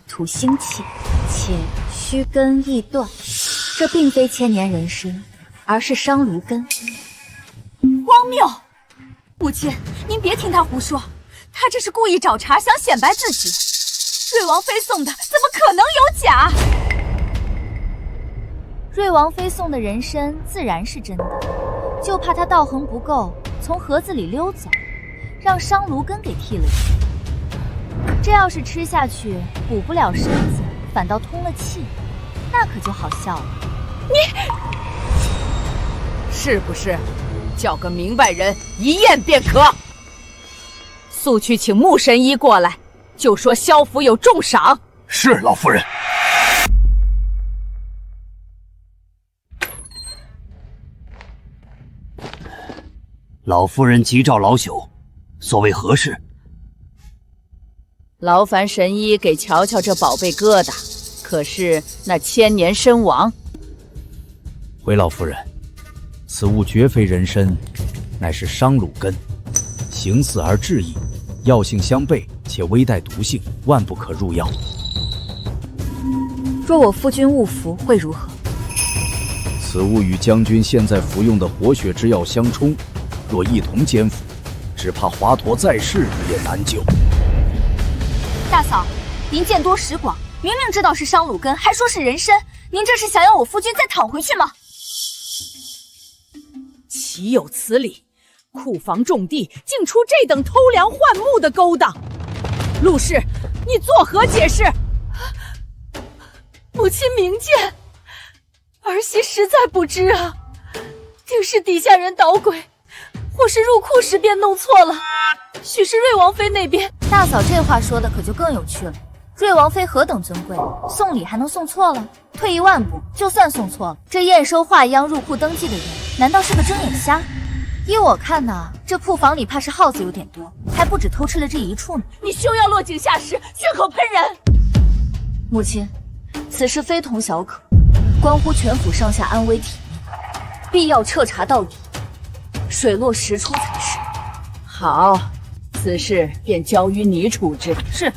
土腥气，且须根易断。这并非千年人参，而是商炉根。
荒谬！母亲，您别听他胡说。他这是故意找茬，想显摆自己。瑞王妃送的，怎么可能有假？
瑞王妃送的人参自然是真的，就怕他道行不够，从盒子里溜走，让商炉根给替了去。这要是吃下去，补不了身子，反倒通了气，那可就好笑了。
你是不是叫个明白人一验便可？速去请穆神医过来，就说萧府有重赏。
是老夫人。老夫人急召老朽，所谓何事？
劳烦神医给瞧瞧这宝贝疙瘩，可是那千年参王？
回老夫人，此物绝非人参，乃是商鲁根。行死而致异，药性相悖，且微带毒性，万不可入药。
若我夫君误服，会如何？
此物与将军现在服用的活血之药相冲，若一同煎服，只怕华佗在世也难救。
大嫂，您见多识广，明明知道是伤鲁根，还说是人参，您这是想要我夫君再躺回去吗？
岂有此理！库房种地，竟出这等偷梁换木的勾当！陆氏，你作何解释？
母亲明鉴，儿媳实在不知啊，定是底下人捣鬼，或是入库时便弄错了。许是瑞王妃那边。
大嫂这话说的可就更有趣了。瑞王妃何等尊贵，送礼还能送错了？退一万步，就算送错了，这验收华央入库登记的人，难道是个睁眼瞎？依我看呢，这库房里怕是耗子有点多，还不止偷吃了这一处呢。
你休要落井下石，血口喷人！
母亲，此事非同小可，关乎全府上下安危体面，必要彻查到底，水落石出才是。
好，此事便交于你处置。
是。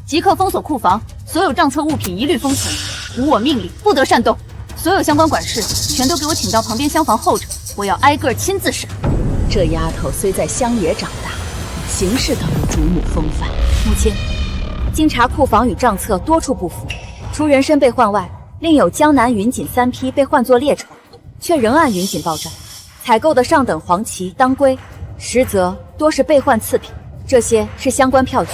即刻封锁库房，所有账册物品一律封存，无我命令，不得擅动。所有相关管事全都给我请到旁边厢房候着，我要挨个亲自审。
这丫头虽在乡野长大，行事倒有主母风范。
母亲，经查库房与账册多处不符，除人参被换外，另有江南云锦3批被换作猎丑，却仍按云锦报账。采购的上等黄芪、当归，实则多是被换次品，这些是相关票据。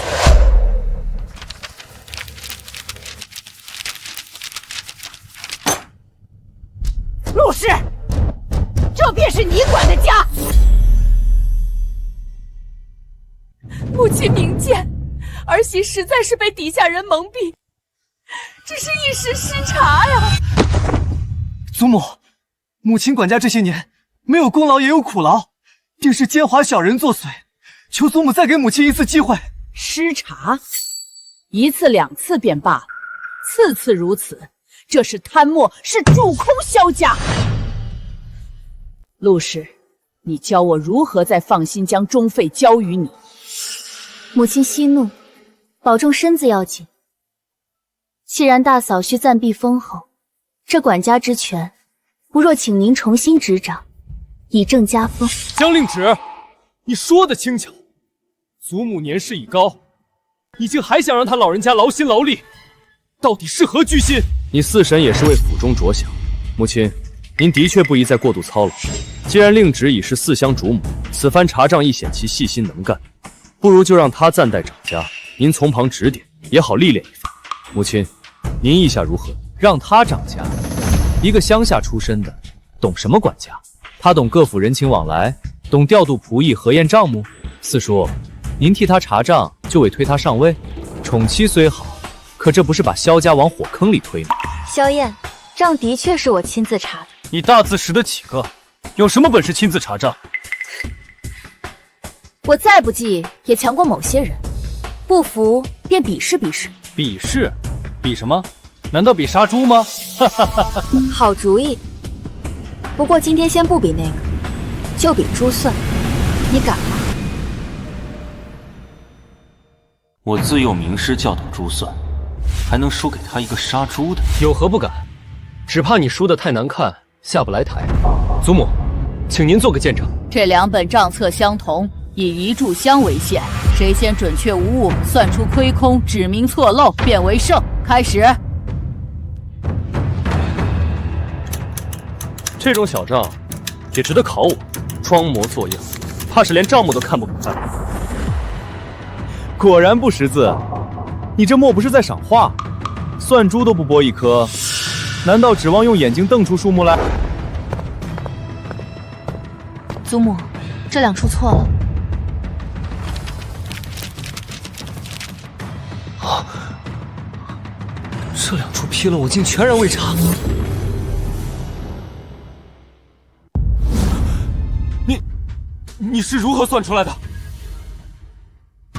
陆氏，这便是你管的家。
母亲明鉴，儿媳实在是被底下人蒙蔽，只是一时失察呀。
祖母，母亲管家这些年没有功劳也有苦劳，定是奸猾小人作祟，求祖母再给母亲一次机会。
失察，一次两次便罢了，次次如此，这是贪墨，是贮空萧家。陆氏，你教我如何再放心将中费交于你？
母亲息怒，保重身子要紧。既然大嫂需暂避封侯，这管家之权，不若请您重新执掌，以正家风。
江令旨，你说的轻巧，祖母年事已高，你竟还想让他老人家劳心劳力，到底是何居心？
你四婶也是为府中着想，母亲，您的确不宜再过度操劳。既然令旨已是四乡主母，此番查账亦显其细心能干，不如就让他暂代掌家，您从旁指点，也好历练一番。母亲，您意下如何？
让他掌家？一个乡下出身的，懂什么管家？他懂各府人情往来，懂调度仆役、核验账目。四叔，您替他查账，就为推他上位？宠妻虽好，可这不是把萧家往火坑里推吗？
萧燕，账的确是我亲自查的。
你大字识得几个？有什么本事亲自查账？
我再不济也强过某些人，不服便比试比试。
比试？比什么？难道比杀猪吗？
好主意。不过今天先不比那个，就比珠算，你敢吗？
我自幼名师教导珠算，还能输给他一个杀猪的？
有何不敢？只怕你输得太难看，下不来台。祖母，请您做个见证。
这两本账册相同，以一炷香为限，谁先准确无误，算出亏空，指明错漏，便为胜。开始。
这种小账也值得考我？装模作样，怕是连账目都看不明白。
果然不识字，你这莫不是在赏画？算珠都不拨一颗，难道指望用眼睛瞪出数目来？
祖母，这两处错了。
啊！这两处批了，我竟全然未察。
你是如何算出来的？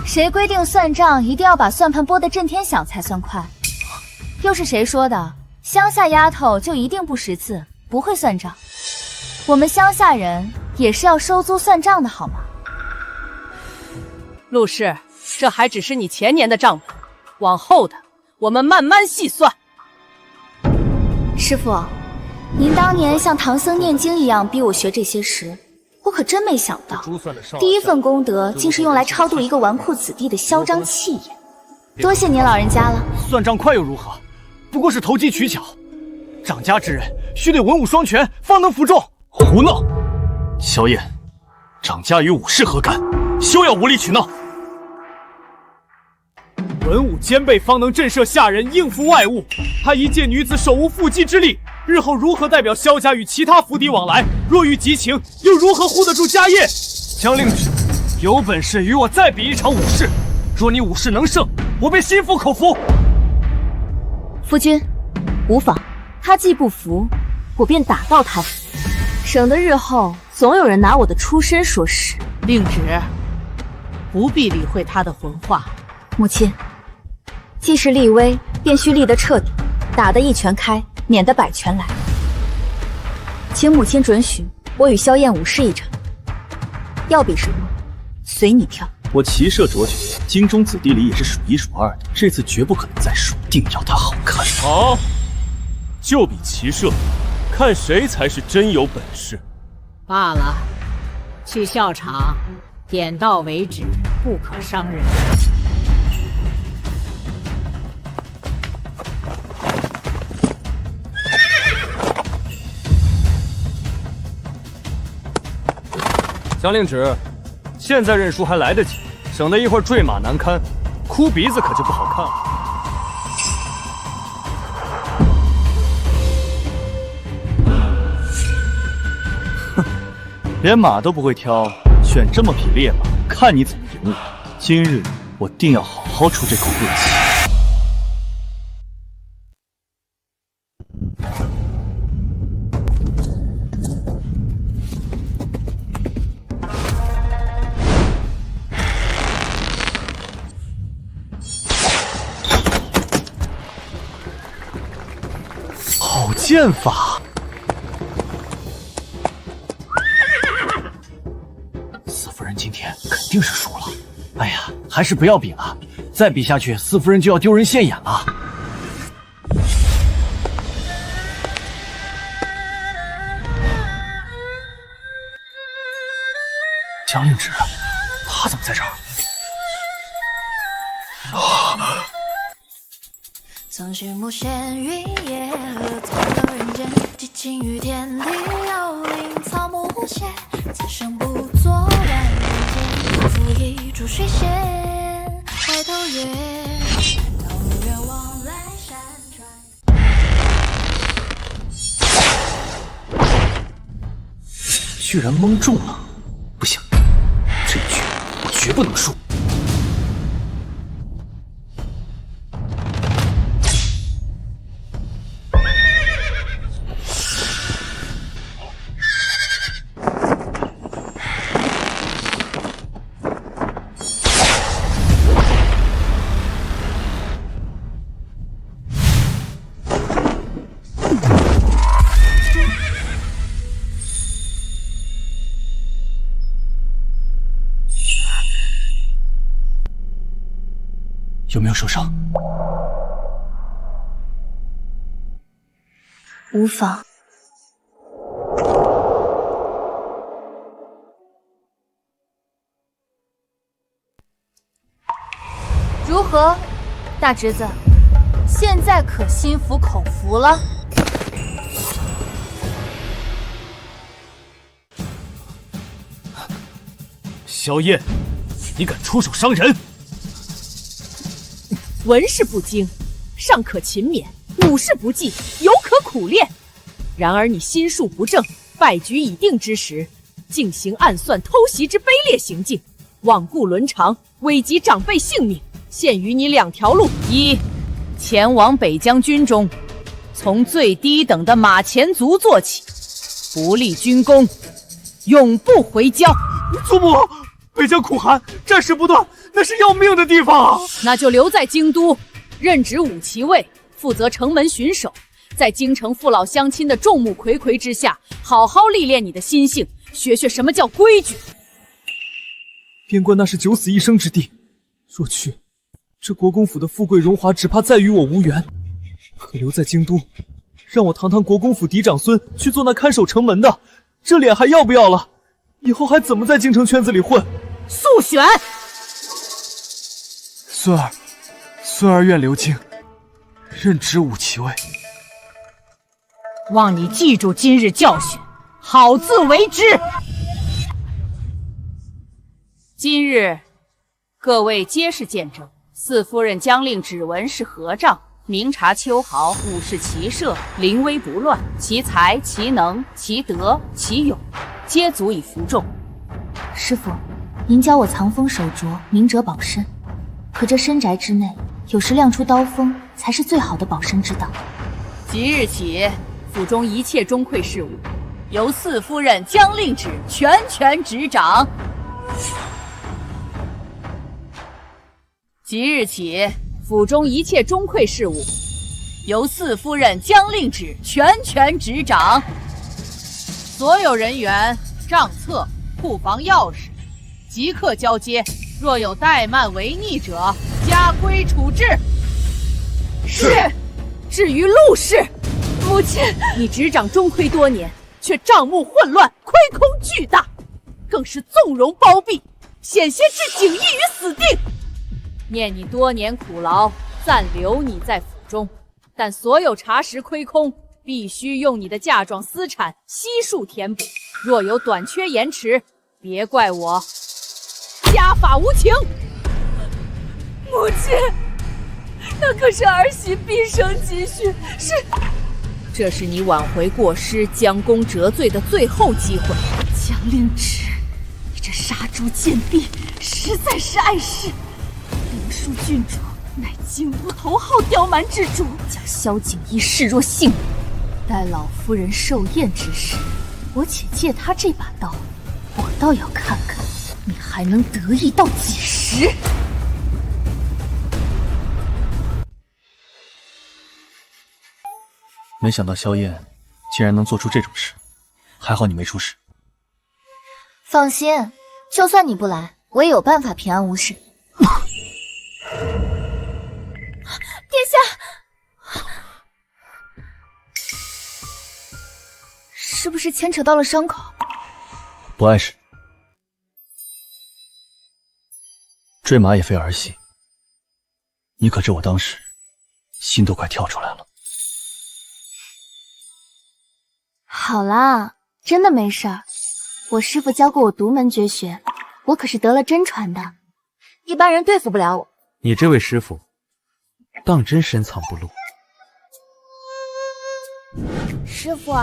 谁规定算账一定要把算盘拨得震天响才算快？又是谁说的？乡下丫头就一定不识字，不会算账？我们乡下人也是要收租算账的好吗？
陆氏，这还只是你前年的账本，往后的我们慢慢细算。
师傅，您当年像唐僧念经一样逼我学这些时，我可真没想到，第一份功德竟是用来超度一个纨绔子弟的嚣张气焰。多谢您老人家了。
算账快又如何？不过是投机取巧。掌家之人须得文武双全，方能服众。
胡闹！萧燕，掌家与武士何干？休要无理取闹！
文武兼备，方能震慑下人，应付外物。她一介女子，手无缚鸡之力，日后如何代表萧家与其他府邸往来？若遇急情，又如何护得住家业？
江令旨，有本事与我再比一场武士。若你武士能胜，我便心服口服。
夫君，无妨。他既不服，我便打到他服，省得日后总有人拿我的出身说事。
令旨，不必理会他的混话。
母亲，既是立威，便须立得彻底，打得一拳开，免得百拳来。请母亲准许我与萧燕武士一场，要比什么，随你挑。
我骑射卓绝，京中子弟里也是数一数二的，这次绝不可能再输，定要他好看。
好，就比骑射，看谁才是真有本事。
罢了，去校场，点到为止，不可伤人。
江令旨，现在认输还来得及，省得一会儿坠马难堪，哭鼻子可就不好看了。
连马都不会挑，选这么匹烈马，看你怎么赢我！今日我定要好好出这口恶气。
好剑法！今天肯定是输了，哎呀，还是不要比了，再比下去，四夫人就要丢人现眼了。江令旨，他怎么在这儿？啊！
曾是木仙云野，走到人间，激情于天地，摇铃草木谢，此生不作乱。拂一株水仙，抬头月，投远望来山川。
居然蒙中了，不行，这一局我绝不能输。有没有受伤？
无妨。如何，大侄子？现在可心服口服了？
萧燕，你敢出手伤人？
文士不精，尚可勤勉；武士不济，犹可苦练。然而你心术不正，败局已定之时，竟行暗算、偷袭之卑劣行径，罔顾伦常，危及长辈性命。现于你两条路：一，前往北疆军中，从最低等的马前卒做起，不立军功，永不回疆。
祖母，北疆苦寒，战事不断，那是要命的地方啊！
那就留在京都，任职武骑卫，负责城门巡守，在京城父老乡亲的众目睽睽之下，好好历练你的心性，学学什么叫规矩。
边关那是九死一生之地，若去，这国公府的富贵荣华只怕再与我无缘。可留在京都，让我堂堂国公府嫡长孙去做那看守城门的，这脸还要不要了？以后还怎么在京城圈子里混？
速选！
孙儿愿留京，任职武骑尉。
望你记住今日教训，好自为之。
今日各位皆是见证，四夫人将令指纹是合账，明察秋毫，武士骑射，临危不乱，其才其能其德其勇，皆足以服众。
师父，您教我藏锋守拙，明哲保身。可这深宅之内，有时亮出刀锋，才是最好的保身之道。
即日起，府中一切中馈事务，由四夫人将令旨全权执掌。即日起，府中一切中馈事务，由四夫人将令旨全权执掌。所有人员、账册、库房钥匙，即刻交接。若有怠慢违逆者，加规处置。是。至于陆氏，母亲，你执掌中馈多年，却账目混乱，亏空巨大，更是纵容包庇，险些置景逸于死地。念你多年苦劳，暂留你在府中，但所有查实亏空，必须用你的嫁妆私产悉数填补。若有短缺延迟，别怪我家法无情。母亲，那可是儿媳毕生积蓄，这是你挽回过失、将功折罪的最后机会。
江令旨，你这杀猪贱婢，实在是碍事。林庶郡主乃京都头号刁蛮之主，将萧景逸视若性命。待老夫人寿宴之时，我且借他这把刀，我倒要看看你还能得意到几时。
没想到萧燕竟然能做出这种事，还好你没出事。
放心，就算你不来，我也有办法平安无事。殿下，是不是牵扯到了伤口？
不碍事。坠马也非儿戏，你可知我当时心都快跳出来了。
好啦，真的没事儿。我师父教过我独门绝学，我可是得了真传的，一般人对付不了我。
你这位师傅，当真深藏不露。
师父，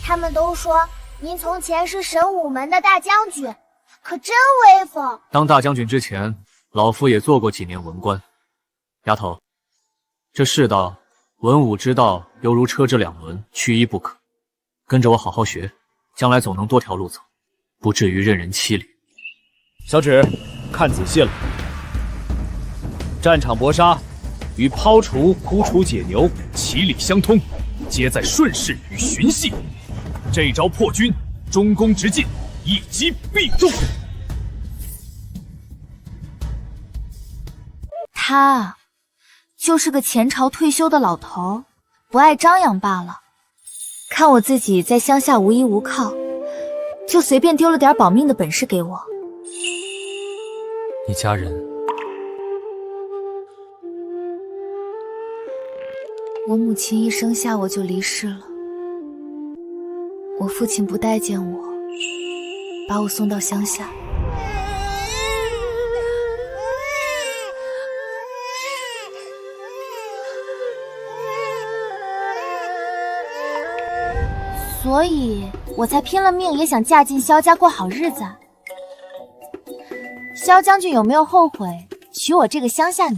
他们都说您从前是神武门的大将军，可真威风。
当大将军之前，老夫也做过几年文官。丫头，这世道文武之道犹如车之两轮，缺一不可。跟着我好好学，将来总能多条路走，不至于任人欺凌。
小芷，看仔细了，战场搏杀与抛除、扑除、解牛其理相通，皆在顺势与循系。这招破军，中宫直进，一击必中。
他就是个前朝退休的老头，不爱张扬罢了。看我自己在乡下无依无靠，就随便丢了点保命的本事给我。
你家人？
我母亲一生下我就离世了，我父亲不待见我，把我送到乡下。所以我才拼了命也想嫁进萧家过好日子。萧将军有没有后悔娶我这个乡下女？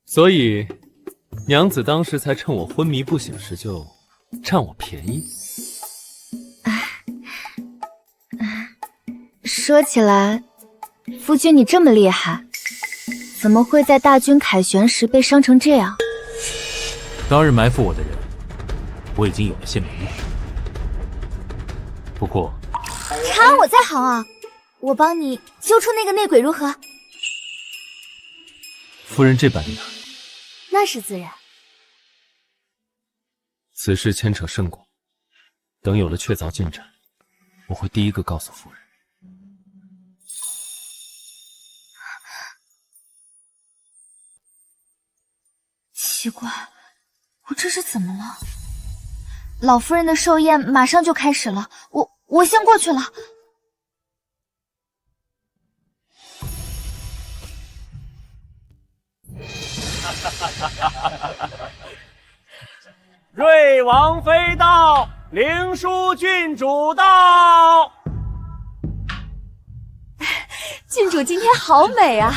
所以，娘子当时才趁我昏迷不醒时就占我便宜。
说起来，夫君你这么厉害，怎么会在大军凯旋时被伤成这样？
当日埋伏我的人，我已经有了些眉目。不过，
看我在行啊！我帮你揪出那个内鬼如何？
夫人这般的，
那是自然。
此事牵扯甚广，等有了确凿进展，我会第一个告诉夫人。
奇怪，我这是怎么了？老夫人的寿宴马上就开始了，我先过去了。
瑞王妃到，灵枢郡主到。
郡主今天好美啊！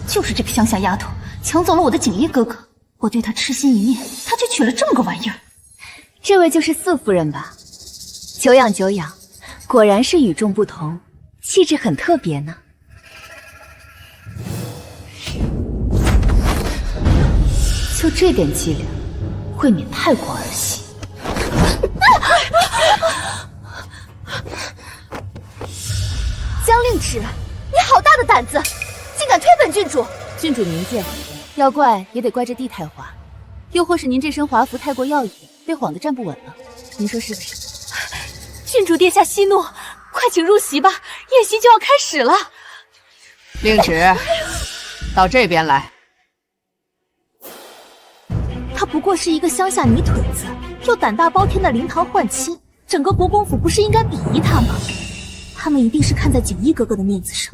就是这个乡下丫头抢走了我的锦衣哥哥，我对她痴心一念，她却娶了这么个玩意儿。
这位就是四夫人吧？久仰久仰，果然是与众不同，气质很特别呢。就这点伎俩，未免太过儿戏。江令旨，你好大的胆子，竟敢推本郡主！
郡主明鉴，要怪也得怪这地太滑，又或是您这身华服太过耀眼，被晃得站不稳了。您说是不是？
郡主殿下息怒，快请入席吧，宴席就要开始了。
令旨，到这边来。
他不过是一个乡下泥腿子，又胆大包天的灵堂换妻，整个国公府不是应该鄙夷他吗？他们一定是看在锦衣哥哥的面子上，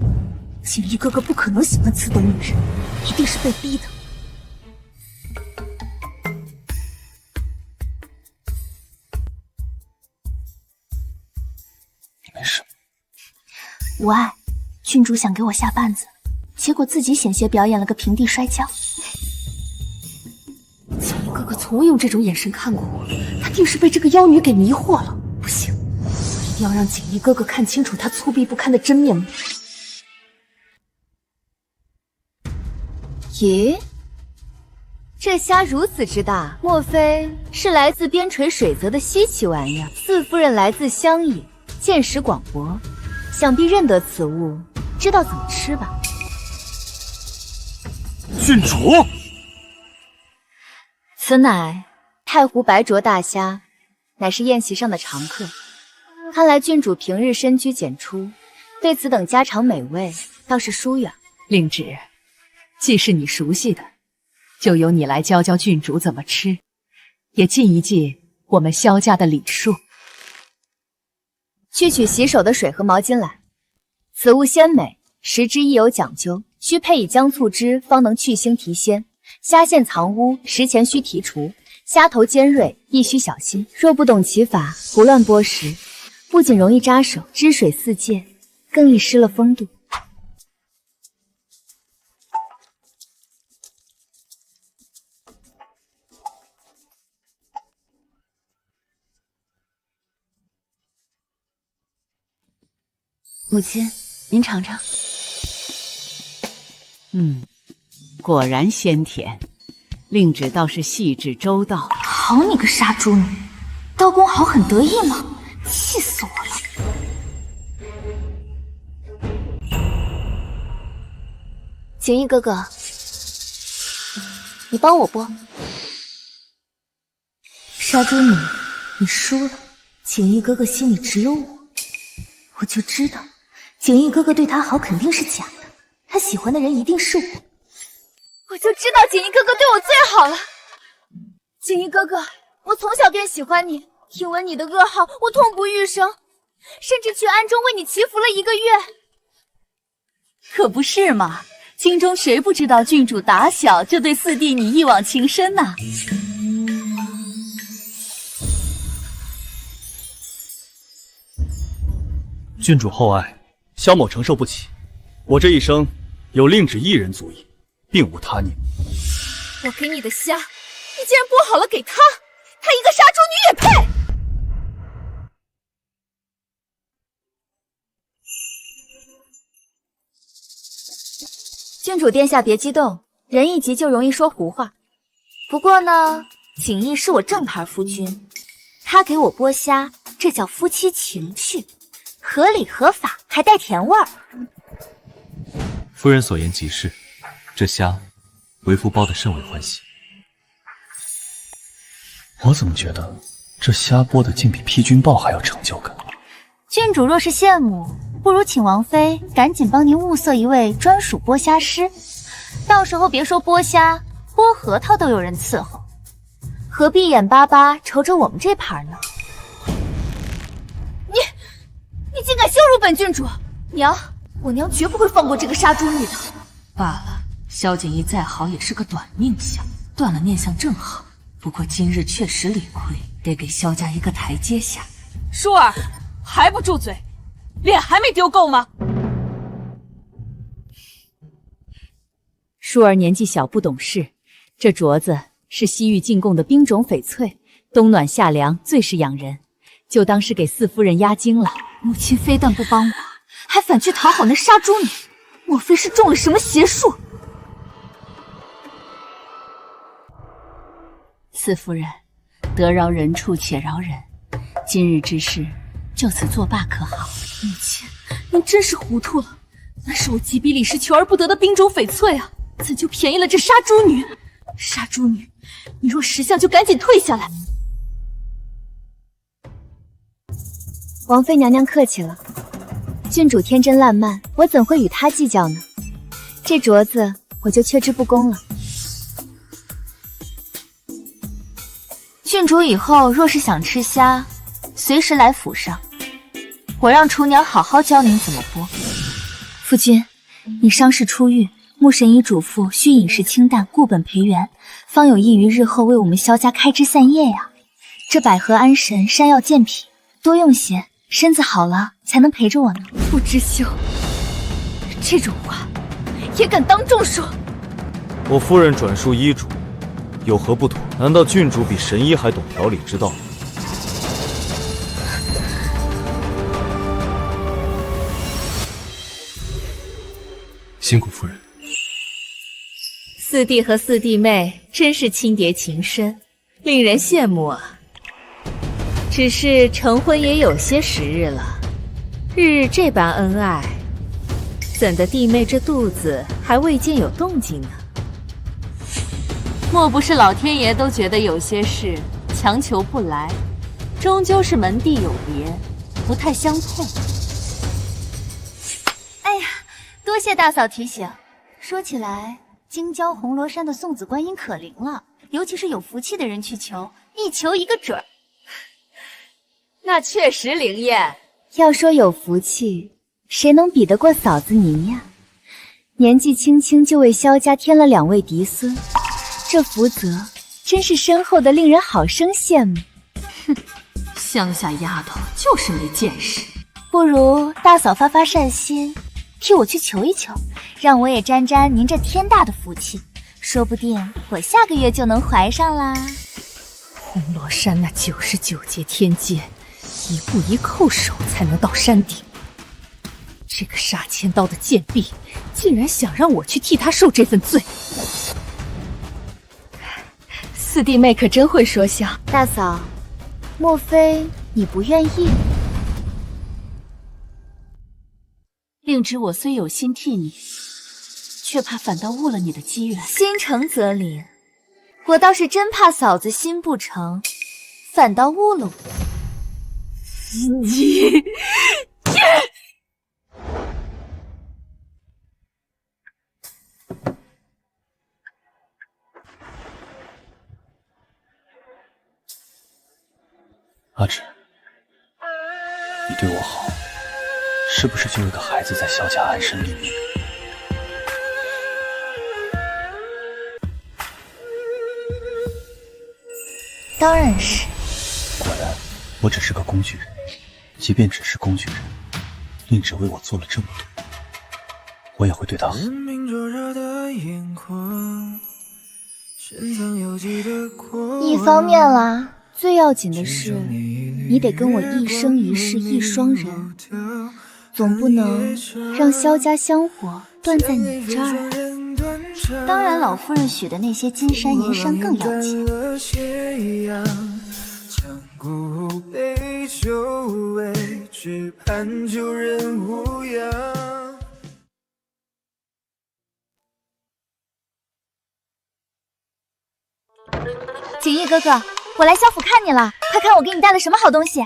锦衣哥哥不可能喜欢此等女人，一定是被逼的。
没事。
无碍，郡主想给我下绊子，结果自己险些表演了个平地摔跤。锦衣哥哥从未用这种眼神看过我，他定是被这个妖女给迷惑了。不行，我一定要让锦衣哥哥看清楚他粗鄙不堪的真面目。咦，这虾如此之大，莫非是来自边陲水泽的稀奇玩意儿？四夫人来自乡野，见识广博，想必认得此物，知道怎么吃吧？
郡主，
此乃太湖白灼大虾，乃是宴席上的常客。看来郡主平日深居简出，对此等家常美味倒是疏远。
令旨，既是你熟悉的，就由你来教教郡主怎么吃，也尽一尽我们萧家的礼数。
去取洗手的水和毛巾来。此物鲜美，食之亦有讲究，需配以姜醋汁，方能去腥提鲜。虾线藏污，食前需剔除；虾头尖锐，亦需小心。若不懂其法，胡乱剥食，不仅容易扎手，汁水四溅，更易失了风度。母亲，您尝尝。
果然鲜甜，令旨倒是细致周到。
好你个杀猪女，刀工好很得意吗？气死我了！
锦衣哥哥，你帮我剥。杀猪女，你输了。锦衣哥哥心里只有我，我就知道，锦衣哥哥对他好肯定是假的，他喜欢的人一定是我。我就知道锦衣哥哥对我最好了。锦衣哥哥，我从小便喜欢你，听闻你的噩耗，我痛不欲生，甚至去暗中为你祈福了1个月。
可不是嘛，京中谁不知道郡主打小就对四弟你一往情深呐？
郡主厚爱，萧某承受不起。我这一生有令旨一人足矣，并无他念。
我给你的虾，你竟然剥好了给他，他一个杀猪女也配？郡主殿下别激动，人一急就容易说胡话。不过呢，景逸是我正牌夫君，他给我剥虾，这叫夫妻情趣，合理合法，还带甜味儿。
夫人所言极是，这虾，为夫剥得甚为欢喜。
我怎么觉得这虾剥的竟比批君报还要成就感？
郡主若是羡慕，不如请王妃赶紧帮您物色一位专属剥虾师，到时候别说剥虾，剥核桃都有人伺候，
何必眼巴巴瞅着我们这盘呢？你竟敢羞辱本郡主！娘，我娘绝不会放过这个杀猪女的。
罢了，萧景逸再好也是个短命相，断了念想正好。不过今日确实理亏，得给萧家一个台阶下。
舒儿，还不住嘴，脸还没丢够吗？
舒儿年纪小不懂事，这镯子是西域进贡的冰种翡翠，冬暖夏凉，最是养人，就当是给四夫人压惊了。
母亲非但不帮我，还反去讨好那杀猪女，莫非是中了什么邪术？
四夫人，得饶人处且饶人，今日之事就此作罢可好？
母亲，您真是糊涂了，那是我几笔里是求而不得的冰种翡翠啊，怎就便宜了这杀猪女？杀猪女，你若识相就赶紧退下来。
王妃娘娘客气了，郡主天真烂漫，我怎会与她计较呢？这镯子我就却之不恭了。
郡主以后若是想吃虾，随时来府上，我让厨娘好好教您怎么剥。
夫君，你伤势初愈，穆神医嘱咐需饮食清淡，固本培元，方有益于日后为我们萧家开枝散叶呀。这百合安神，山药健脾，多用些，身子好了才能陪着我呢。不知羞，这种话也敢当众说？
我夫人转述医嘱，有何不妥？难道郡主比神医还懂调理之道？
辛苦夫人。
四弟和四弟妹真是亲蝶情深，令人羡慕啊。只是成婚也有些时日了，日日这般恩爱，怎的弟妹这肚子还未见有动静呢？莫不是老天爷都觉得有些事强求不来，终究是门第有别，不太相配。
哎呀，多谢大嫂提醒。说起来，京郊红罗山的送子观音可灵了，尤其是有福气的人去求，一求一个准儿。
那确实灵验。
要说有福气，谁能比得过嫂子您呀？年纪轻轻就为萧家添了2位嫡孙，这福泽真是深厚的，令人好生羡慕。
哼，乡下丫头就是没见识。
不如大嫂发发善心，替我去求一求，让我也沾沾您这天大的福气，说不定我下个月就能怀上啦。
红罗山那99节天阶，一步一叩首才能到山顶。这个杀千刀的贱婢，竟然想让我去替他受这份罪。
四弟妹可真会说笑。
大嫂，莫非你不愿意？
令侄我虽有心替你，却怕反倒误了你的机缘。
心诚则灵，我倒是真怕嫂子心不诚，反倒误了我。
你
阿芷，你对我好，是不是就为个孩子在萧家安身立命？
当然是。
果然，我只是个工具人。即便只是工具人，令芷为我做了这么多，我也会对他好。
一方面啦，最要紧的是，你得跟我一生一世一双人，总不能让萧家香火断在你这儿啊。
当然，老夫人许的那些金山银山更要紧。
古杯酒味，只盼旧人无恙。
景逸哥哥，我来萧府看你了，快看我给你带了什么好东西！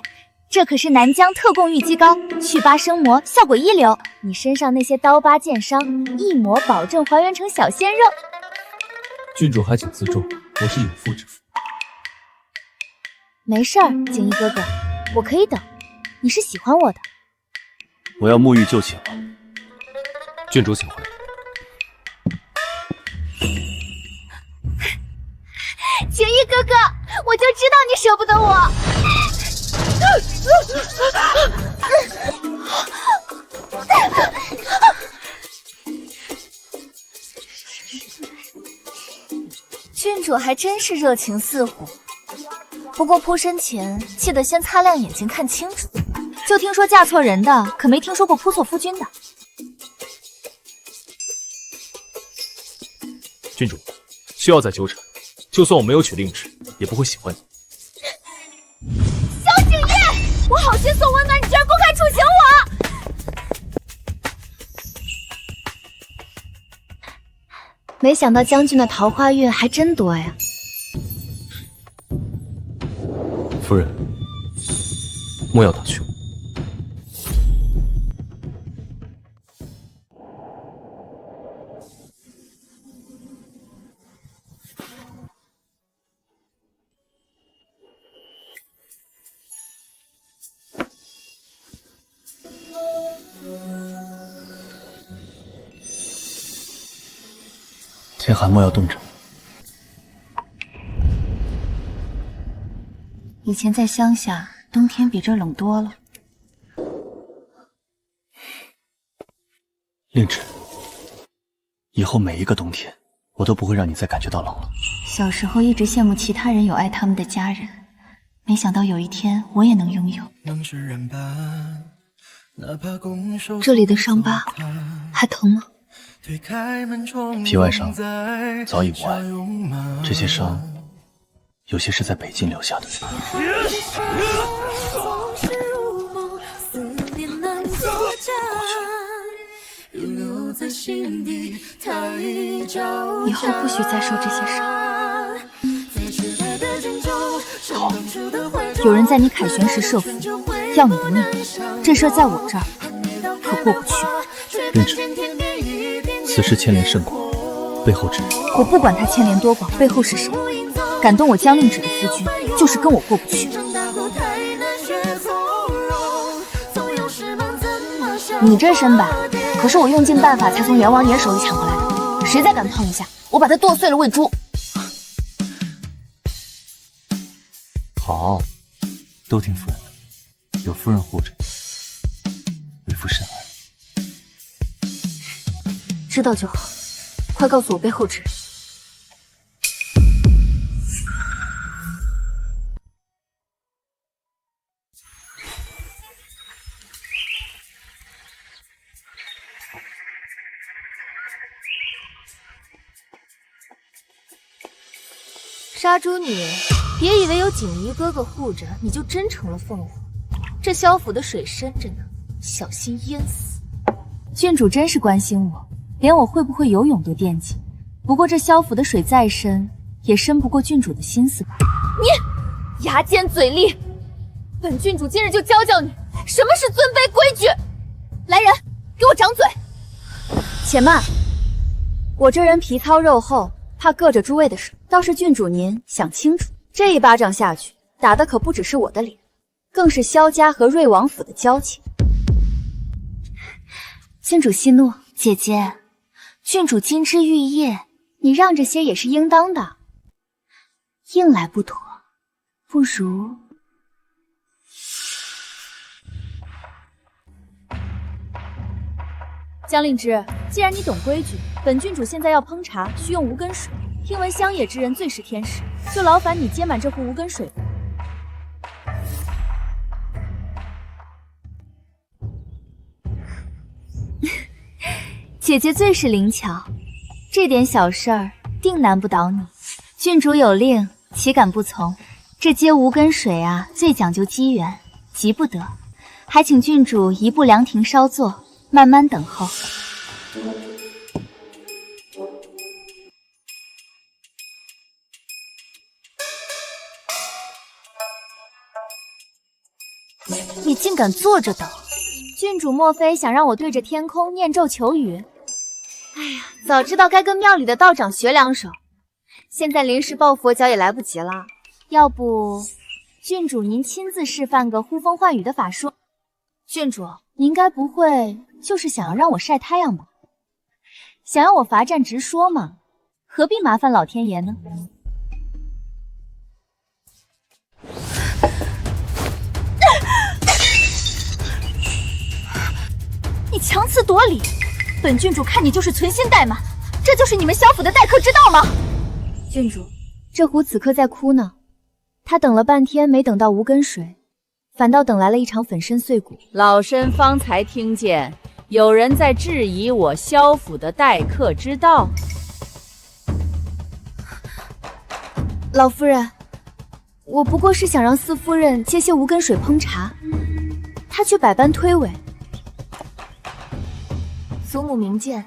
这可是南疆特供玉肌膏，去疤生磨，效果一流。你身上那些刀疤剑伤，一抹保证还原成小鲜肉。
郡主还请自重，我是有妇之夫。
没事儿，景逸哥哥，我可以等。你是喜欢我的。
我要沐浴就寝了。
郡主请回。
景逸哥哥，我就知道你舍不得我。郡主还真是热情似火，不过扑身前记得先擦亮眼睛看清楚。就听说嫁错人的，可没听说过扑错夫君的。
郡主，需要再纠缠，就算我没有取令旨，也不会喜欢你。
萧景烨，我好心送温暖，你居然公开处刑我！没想到将军的桃花运还真多呀。
夫人，莫要打趣。
天寒，莫要冻着。
以前在乡下，冬天比这冷多了。
令旨，以后每一个冬天，我都不会让你再感觉到冷了。
小时候一直羡慕其他人有爱他们的家人，没想到有一天我也能拥有。
这里的伤疤还疼吗？
皮外伤早已无碍，这些伤有些是在北京留下的。
以后不许再受这些伤。有人在你凯旋时设伏，要你的命，这事在我这儿可过不去。
令旨，此事牵连甚广，背后之人，
我不管他牵连多广，背后是谁，敢动我将令旨的夫君，就是跟我过不去。你这身板，可是我用尽办法才从阎王爷手里抢回来的，谁再敢碰一下，我把他剁碎了喂猪。
好，都听夫人的，有夫人护着，为夫甚安。
知道就好，快告诉我背后之人。杀猪女，别以为有锦衣哥哥护着，你就真成了凤凰。这萧府的水深着呢，小心淹死。郡主真是关心我，连我会不会游泳都惦记。不过这萧府的水再深，也深不过郡主的心思吧？你牙尖嘴利，本郡主今日就教教你什么是尊卑规矩。来人，给我掌嘴！且慢，我这人皮糙肉厚，怕硌着诸位的手。倒是郡主您想清楚，这一巴掌下去，打的可不只是我的脸，更是萧家和瑞王府的交情。郡主息怒，姐姐，郡主金枝玉叶，你让着些也是应当的。硬来不妥，不如……江令之，既然你懂规矩，本郡主现在要烹茶，需用无根水。听闻乡野之人最是天使，就劳烦你接满这壶无根水吧。姐姐最是灵巧，
这点小事儿定难不倒你。郡主有令，岂敢不从？这接无根水啊，最讲究机缘，急不得，还请郡主移步凉亭稍坐，慢慢等候。你竟敢坐着等？郡主莫非想让我对着天空念咒求雨？哎呀，早知道该跟庙里的道长学两手，现在临时抱佛脚也来不及了。要不，郡主您亲自示范个呼风唤雨的法术？郡主，您该不会就是想要让我晒太阳吧？想要我罚站直说嘛，何必麻烦老天爷呢？你强词夺理，本郡主看你就是存心怠慢，这就是你们萧府的待客之道吗？郡主，这壶此刻在哭呢，他等了半天没等到无根水，反倒等来了一场粉身碎骨。
老身方才听见有人在质疑我萧府的待客之道。
老夫人，我不过是想让四夫人接些无根水烹茶，她却百般推诿。祖母明鉴，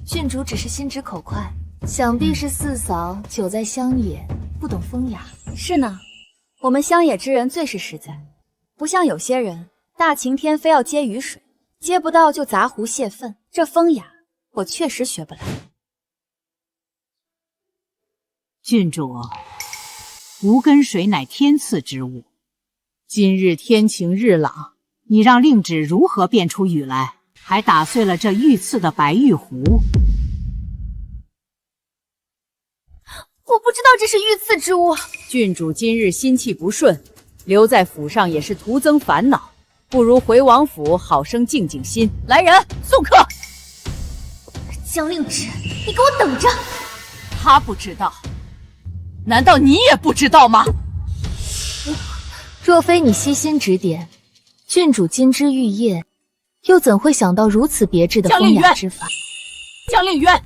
郡主只是心直口快，想必是四嫂久在乡野，不懂风雅。是呢，我们乡野之人最是实在，不像有些人大晴天非要接雨水，接不到就砸壶泄愤，这风雅我确实学不来。
郡主，无根水乃天赐之物，今日天晴日朗，你让令旨如何变出雨来？还打碎了这御赐的白玉壶。
我不知道这是御赐之物。
郡主今日心气不顺，留在府上也是徒增烦恼，不如回王府好生静静心。来人，送客。
江令旨，你给我等着！
他不知道，难道你也不知道吗？
若非你悉心指点，郡主金枝玉叶又怎会想到如此别致的风雅之法？
江令渊，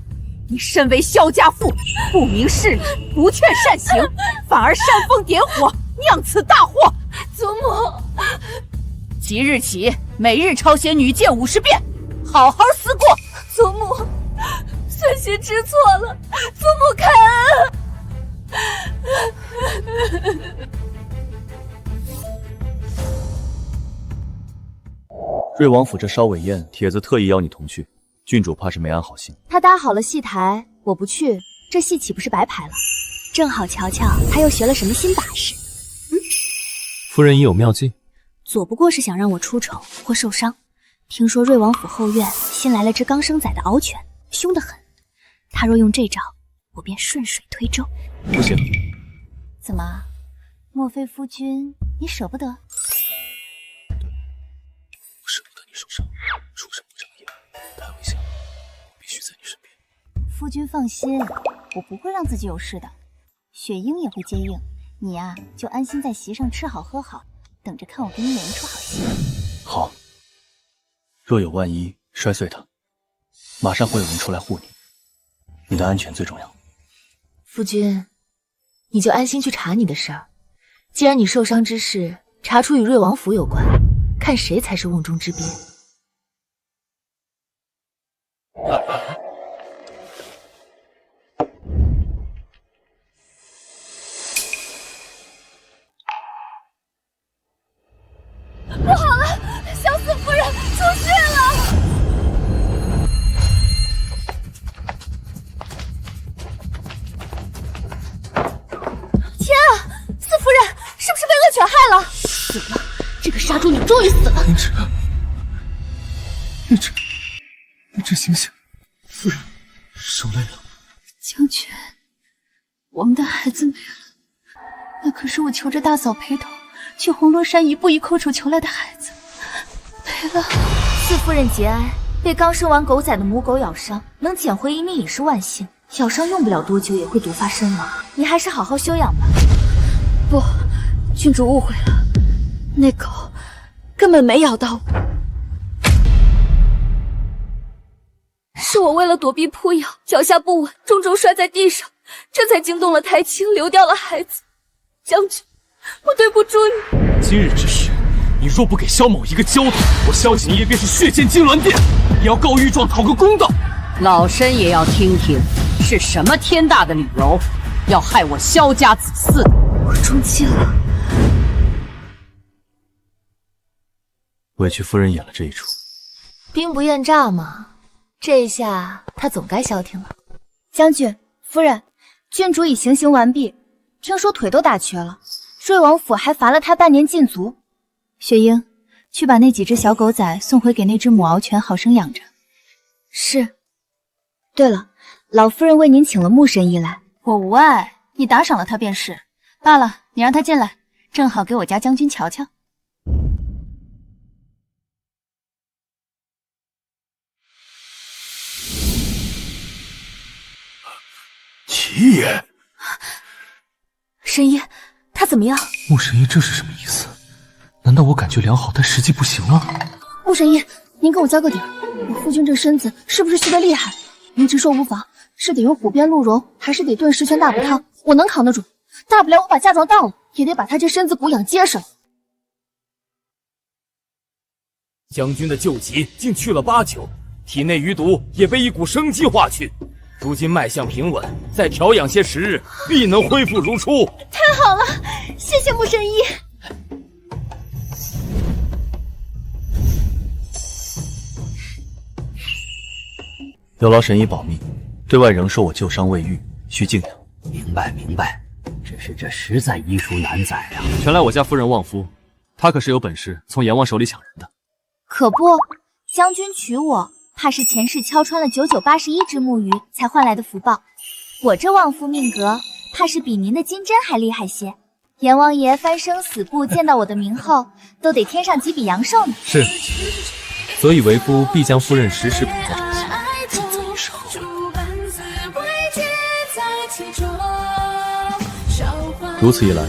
你身为萧家妇，不明事理，不劝善行，反而煽风点火，酿此大祸。
祖母，
即日起，每日抄写女诫50遍，好好思过。
祖母，孙媳知错了，祖母开恩。
瑞王府这烧尾宴，帖子特意邀你同去，郡主怕是没安好心。
他搭好了戏台，我不去，这戏岂不是白排了？正好瞧瞧他又学了什么新把式。
夫人已有妙计，
左不过是想让我出丑或受伤。听说瑞王府后院新来了只刚生崽的獒犬，凶得很。他若用这招，我便顺水推舟。
不行。
怎么？莫非夫君你舍不得？
我舍不得你受伤，出生不长眼，太危险了，我必须在你身边。
夫君放心，我不会让自己有事的。雪鹰也会接应，你呀就安心在席上吃好喝好，等着看我给你演一出好戏。
好，若有万一摔碎它，马上会有人出来护你，你的安全最重要。
夫君，你就安心去查你的事儿。既然你受伤之事查出与瑞王府有关，看谁才是瓮中之鳖。
不好了，萧四夫人出事了！天啊，四夫人是不是被恶犬害了？死了！这个杀猪女终于死了！
令旨醒醒！夫人，受累了。
将军，我们的孩子没了，那可是我求着大嫂陪同去红罗山一步一叩首求来的孩子，没了。
四夫人节哀，被刚生完狗崽的母狗咬伤，能捡回一命已是万幸。咬伤用不了多久也会毒发身亡，你还是好好休养吧。不，郡主误会了，那狗根本没咬到我，是我
我为了躲避扑咬，脚下不稳，重重摔在地上，这才惊动了台青，流掉了孩子。将军，我对不住你。
今日之事，你若不给萧某一个交代，我萧景业便是血溅金銮殿，也要告御状讨个公道。
老身也要听听，是什么天大的理由，要害我萧家子嗣？
我中计了。
委屈夫人演了这一出。
兵不厌诈嘛，这一下他总该消停了。
将军、夫人，郡主已行刑完毕，听说腿都打瘸了，瑞王府还罚了他半年禁足。
雪英，去把那几只小狗仔送回给那只母獒犬，好生养着。
是。对了，老夫人为您请了穆神医来。
我无碍，你打赏了他便是。罢了，你让他进来，正好给我家将军瞧瞧。
齐爷，
神医，他怎么样？
穆神医这是什么意思？难道我感觉良好，但实际不行了？
穆神医，您给我交个底儿，我夫君这身子是不是虚得厉害？您直说无妨，是得用虎鞭鹿茸，还是得炖十全大补汤？我能扛得住，大不了我把嫁妆当了，也得把他这身子骨养结实。
将军的旧疾竟去了8九，体内余毒也被一股生机化去。如今脉象平稳，再调养些时日，必能恢复如初。
太好了，谢谢穆神医。
有劳神医保密，对外仍说我旧伤未愈，需静养。
明白明白，只是这实在医书难载啊！
全赖我家夫人旺夫，她可是有本事从阎王手里抢人的。
可不，将军娶我，怕是前世敲穿了9981只木鱼才换来的福报。我这旺夫命格，怕是比您的金针还厉害些。阎王爷翻生死簿见到我的名后，都得添上几笔阳寿呢。
是，所以为夫必将夫人时时捧在掌心。
如此一来，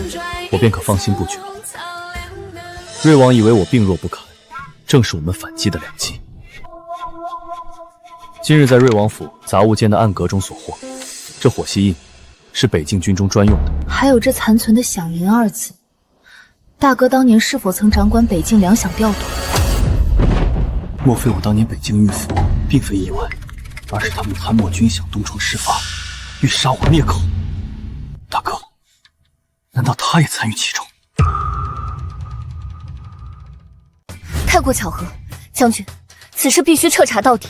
我便可放心不举了。瑞王以为我病弱不堪，正是我们反击的良机。今日在瑞王府杂物间的暗格中所获，这火蜥印是北境军中专用的。
还有这残存的饗银2字，大哥当年是否曾掌管北境粮饷调度？
莫非我当年北境遇伏，并非意外，而是他们贪墨军饷，东窗事发，欲杀我灭口？大哥，难道他也参与其中？
太过巧合，将军，此事必须彻查到底。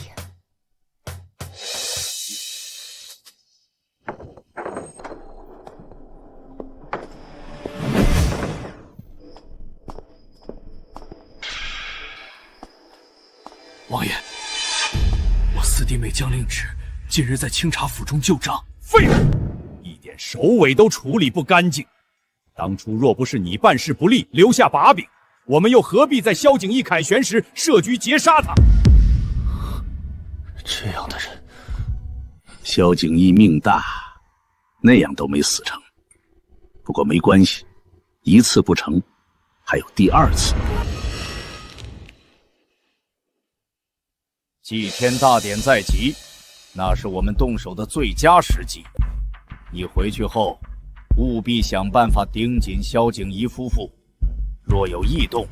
王爷，我四弟妹将令旨近日在清查府中旧账。
废物，一点首尾都处理不干净。当初若不是你办事不力，留下把柄，我们又何必在萧景义凯旋时设局截杀他？
这样的人，
萧景义命大，那样都没死成。不过没关系，一次不成，还有第2次。
祭天大典在即，那是我们动手的最佳时机。你回去后，务必想办法盯紧萧景怡夫妇，若有异动，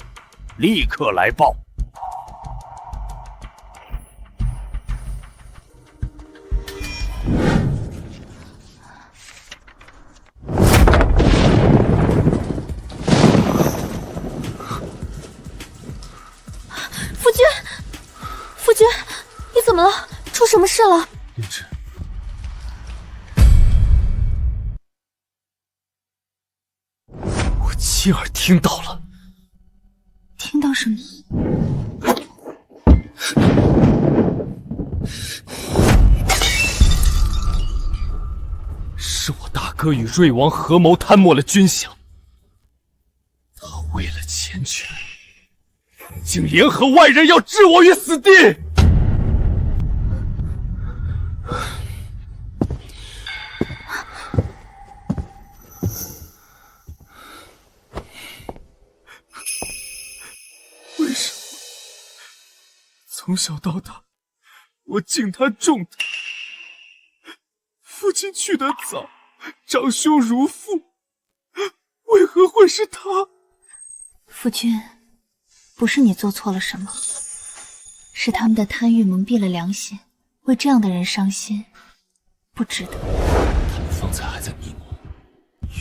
立刻来报。
夫君，夫君，你怎么了？出什么事了？
令旨，我亲耳听到了。
听到什么？
是我大哥与瑞王合谋贪墨了军饷，他为了钱权，竟联合外人要置我于死地。
为什么从小到大，
我敬他重他。父亲去得早，长兄如父，为何会是他？
夫君，不是你做错了什么，是他们的贪欲蒙蔽了良心，为这样的人伤心，不值得。
他们方才还在密谋，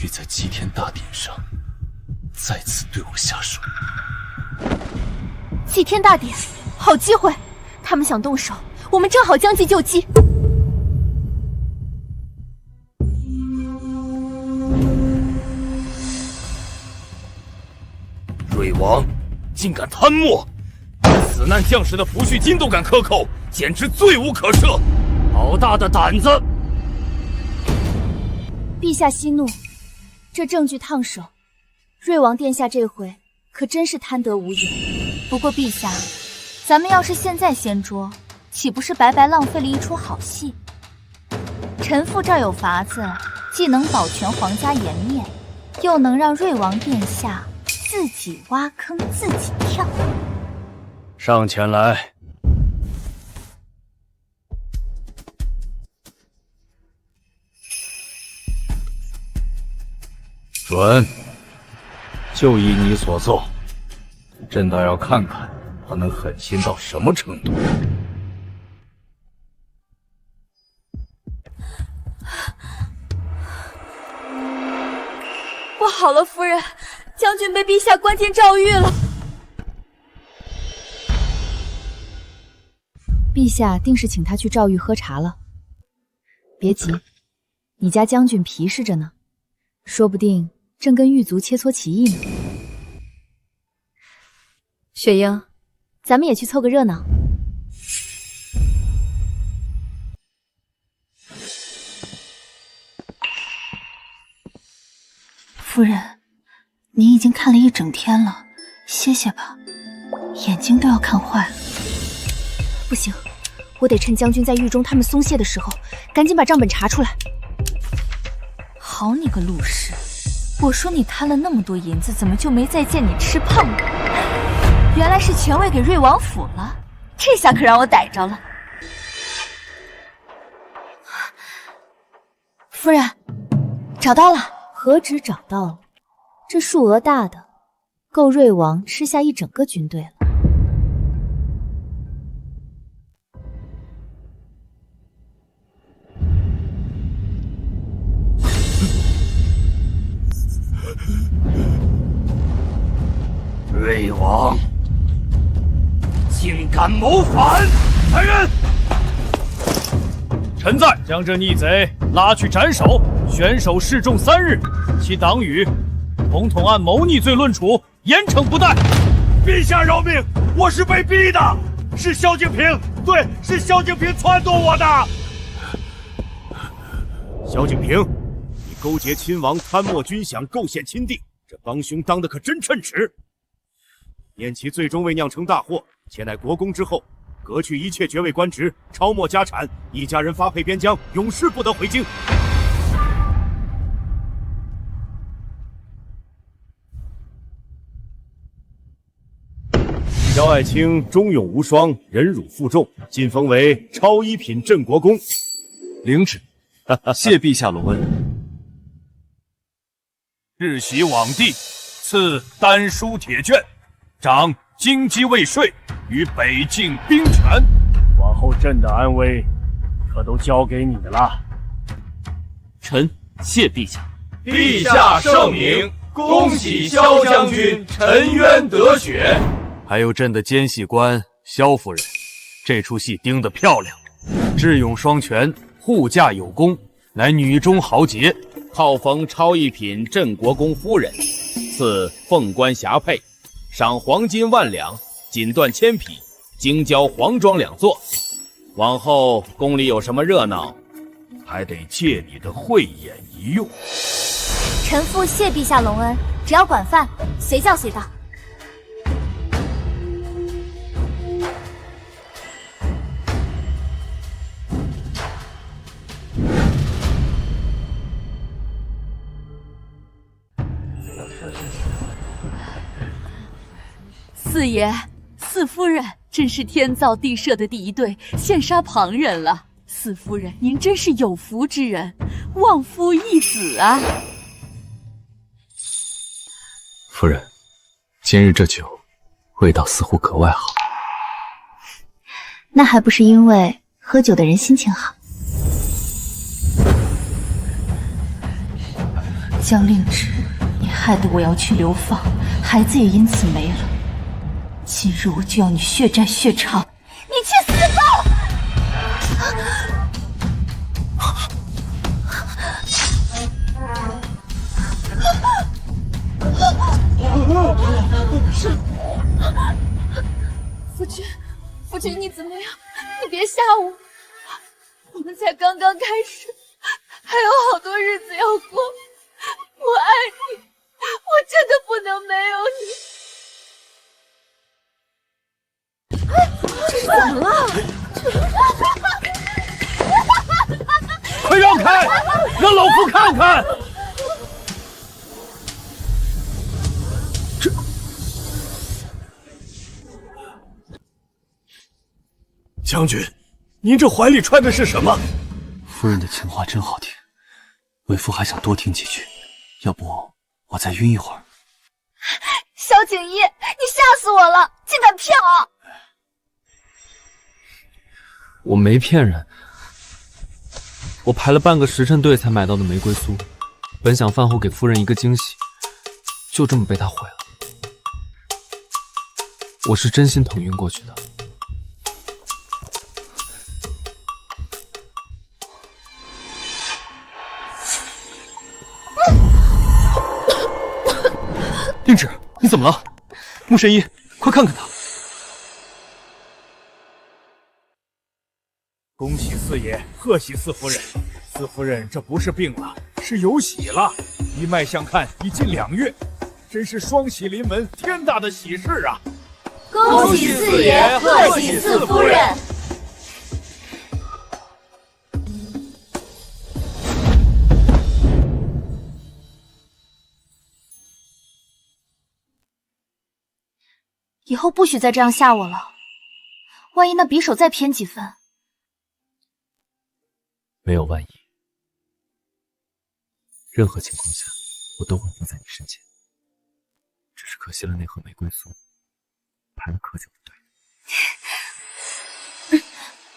欲在祭天大典上再次对我下手。
祭天大典，好机会！他们想动手，我们正好将计就计。
瑞王竟敢贪墨，死难将士的抚恤金都敢克扣，简直罪无可赦！好大的胆子！
陛下息怒，这证据烫手。瑞王殿下这回可真是贪得无厌。不过陛下，咱们要是现在掀桌，岂不是白白浪费了一出好戏？臣妇这儿有法子，既能保全皇家颜面，又能让瑞王殿下自己挖坑自己跳。
上前来。
准，就依你所奏，朕倒要看看他能狠心到什么程度。
不好了，夫人，将军被陛下关进诏狱了。
陛下定是请他去诏狱喝茶了。别急，你家将军皮实着呢，说不定正跟狱卒切磋棋艺呢。雪鹰，咱们也去凑个热闹。
夫人，您已经看了一整天了，歇歇吧，眼睛都要看坏了。
不行，我得趁将军在狱中他们松懈的时候，赶紧把账本查出来。
好你个陆氏，我说你贪了那么多银子，怎么就没再见你吃胖过？
原来是权位给瑞王府了，这下可让我逮着了。夫人，找到了。
何止找到了，这数额大的，够瑞王吃下一整个军队了。
瑞王竟敢谋反！来人！
臣在，将这逆贼拉去斩首，悬首示众3日，其党羽统统按谋逆罪论处，严惩不贷。
陛下饶命，我是被逼的，是萧敬平，对，是萧敬平撺掇我的。萧敬平，你勾结亲王，贪墨军饷，构陷钦定，这帮凶当的可真称耻。念其最终未酿成大祸，且乃国公之后，革去一切爵位官职，抄没家产，一家人发配边疆，永世不得回京。萧爱卿忠勇无双，忍辱负重，晋封为超一品镇国公。
领旨，谢陛下隆恩。
世袭罔帝，赐丹书铁券，掌京畿卫税与北境兵权。
往后朕的安危，可都交给你了。
臣谢陛下。
陛下圣明，恭喜萧将军沉冤得雪。
还有朕的奸细官萧夫人，这出戏盯得漂亮，智勇双全，护驾有功，乃女中豪杰。
靠封超一品镇国公夫人，赐凤冠霞帔，赏黄金1万两，锦缎1000匹，京郊黄庄2座。往后宫里有什么热闹，
还得借你的慧眼一用。
臣妇谢陛下隆恩，只要管饭，随叫随到。
四爷、四夫人，真是天造地设的第一对，羡煞旁人了。四夫人，您真是有福之人，望夫一子啊！
夫人，今日这酒味道似乎格外好。
那还不是因为喝酒的人心情好。江令旨，你害得我要去流放，孩子也因此没了。今日我就要你血债血偿！你去死吧！
夫君，你怎么样？你别吓我，我们才刚刚开始，还有好多日子要过。我爱你，我真的不能没有你。这是怎么了？
快让开，让老夫看看！
将军，您这怀里揣的是什么？
夫人的情话真好听，为夫还想多听几句，要不我再晕一会儿。
萧景逸，你吓死我了，竟敢骗我！
我没骗人，我排了半个时辰队才买到的玫瑰酥，本想饭后给夫人一个惊喜，就这么被她毁了。我是真心疼晕过去的。
令旨，你怎么了？穆神医，快看看他！
恭喜四爷，贺喜四夫人。四夫人这不是病了，是有喜了。一脉相看已近2月，真是双喜临门，天大的喜事啊！
恭喜四爷，贺喜四夫人。以后不许再这样吓我了，万一那匕首再偏几分。
没有万一，任何情况下我都会陪在你身前。只是可惜了那盒玫瑰酥，排了可久的队。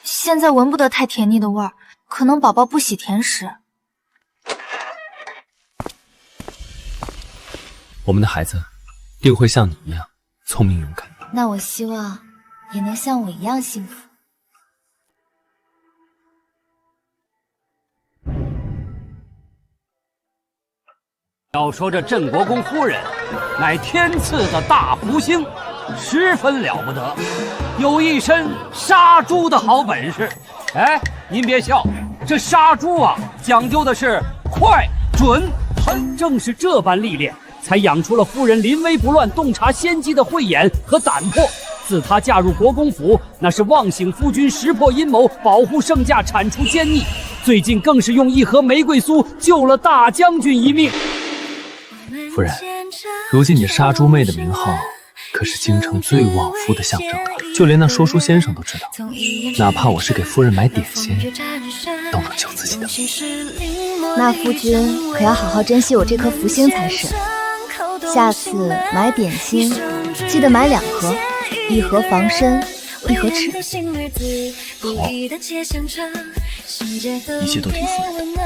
现在闻不得太甜腻的味儿，可能宝宝不喜甜食。
我们的孩子定会像你一样聪明勇敢。
那我希望也能像我一样幸福。
要说这镇国公夫人，乃天赐的大福星，十分了不得，有一身杀猪的好本事。哎，您别笑，这杀猪啊，讲究的是快、准、狠。正是这般历练，才养出了夫人临危不乱、洞察先机的慧眼和胆魄。自她嫁入国公府，那是望醒夫君，识破阴谋，保护圣驾，铲除奸逆。最近更是用一盒玫瑰酥救了大将军一命。
夫人，如今你杀猪妹的名号可是京城最旺夫的象征了，就连那说书先生都知道，哪怕我是给夫人买点心，都能救自己的命。
那夫君可要好好珍惜我这颗福星才是。下次买点心记得买2盒，1盒防身，1盒吃。
好，一切都听夫人的。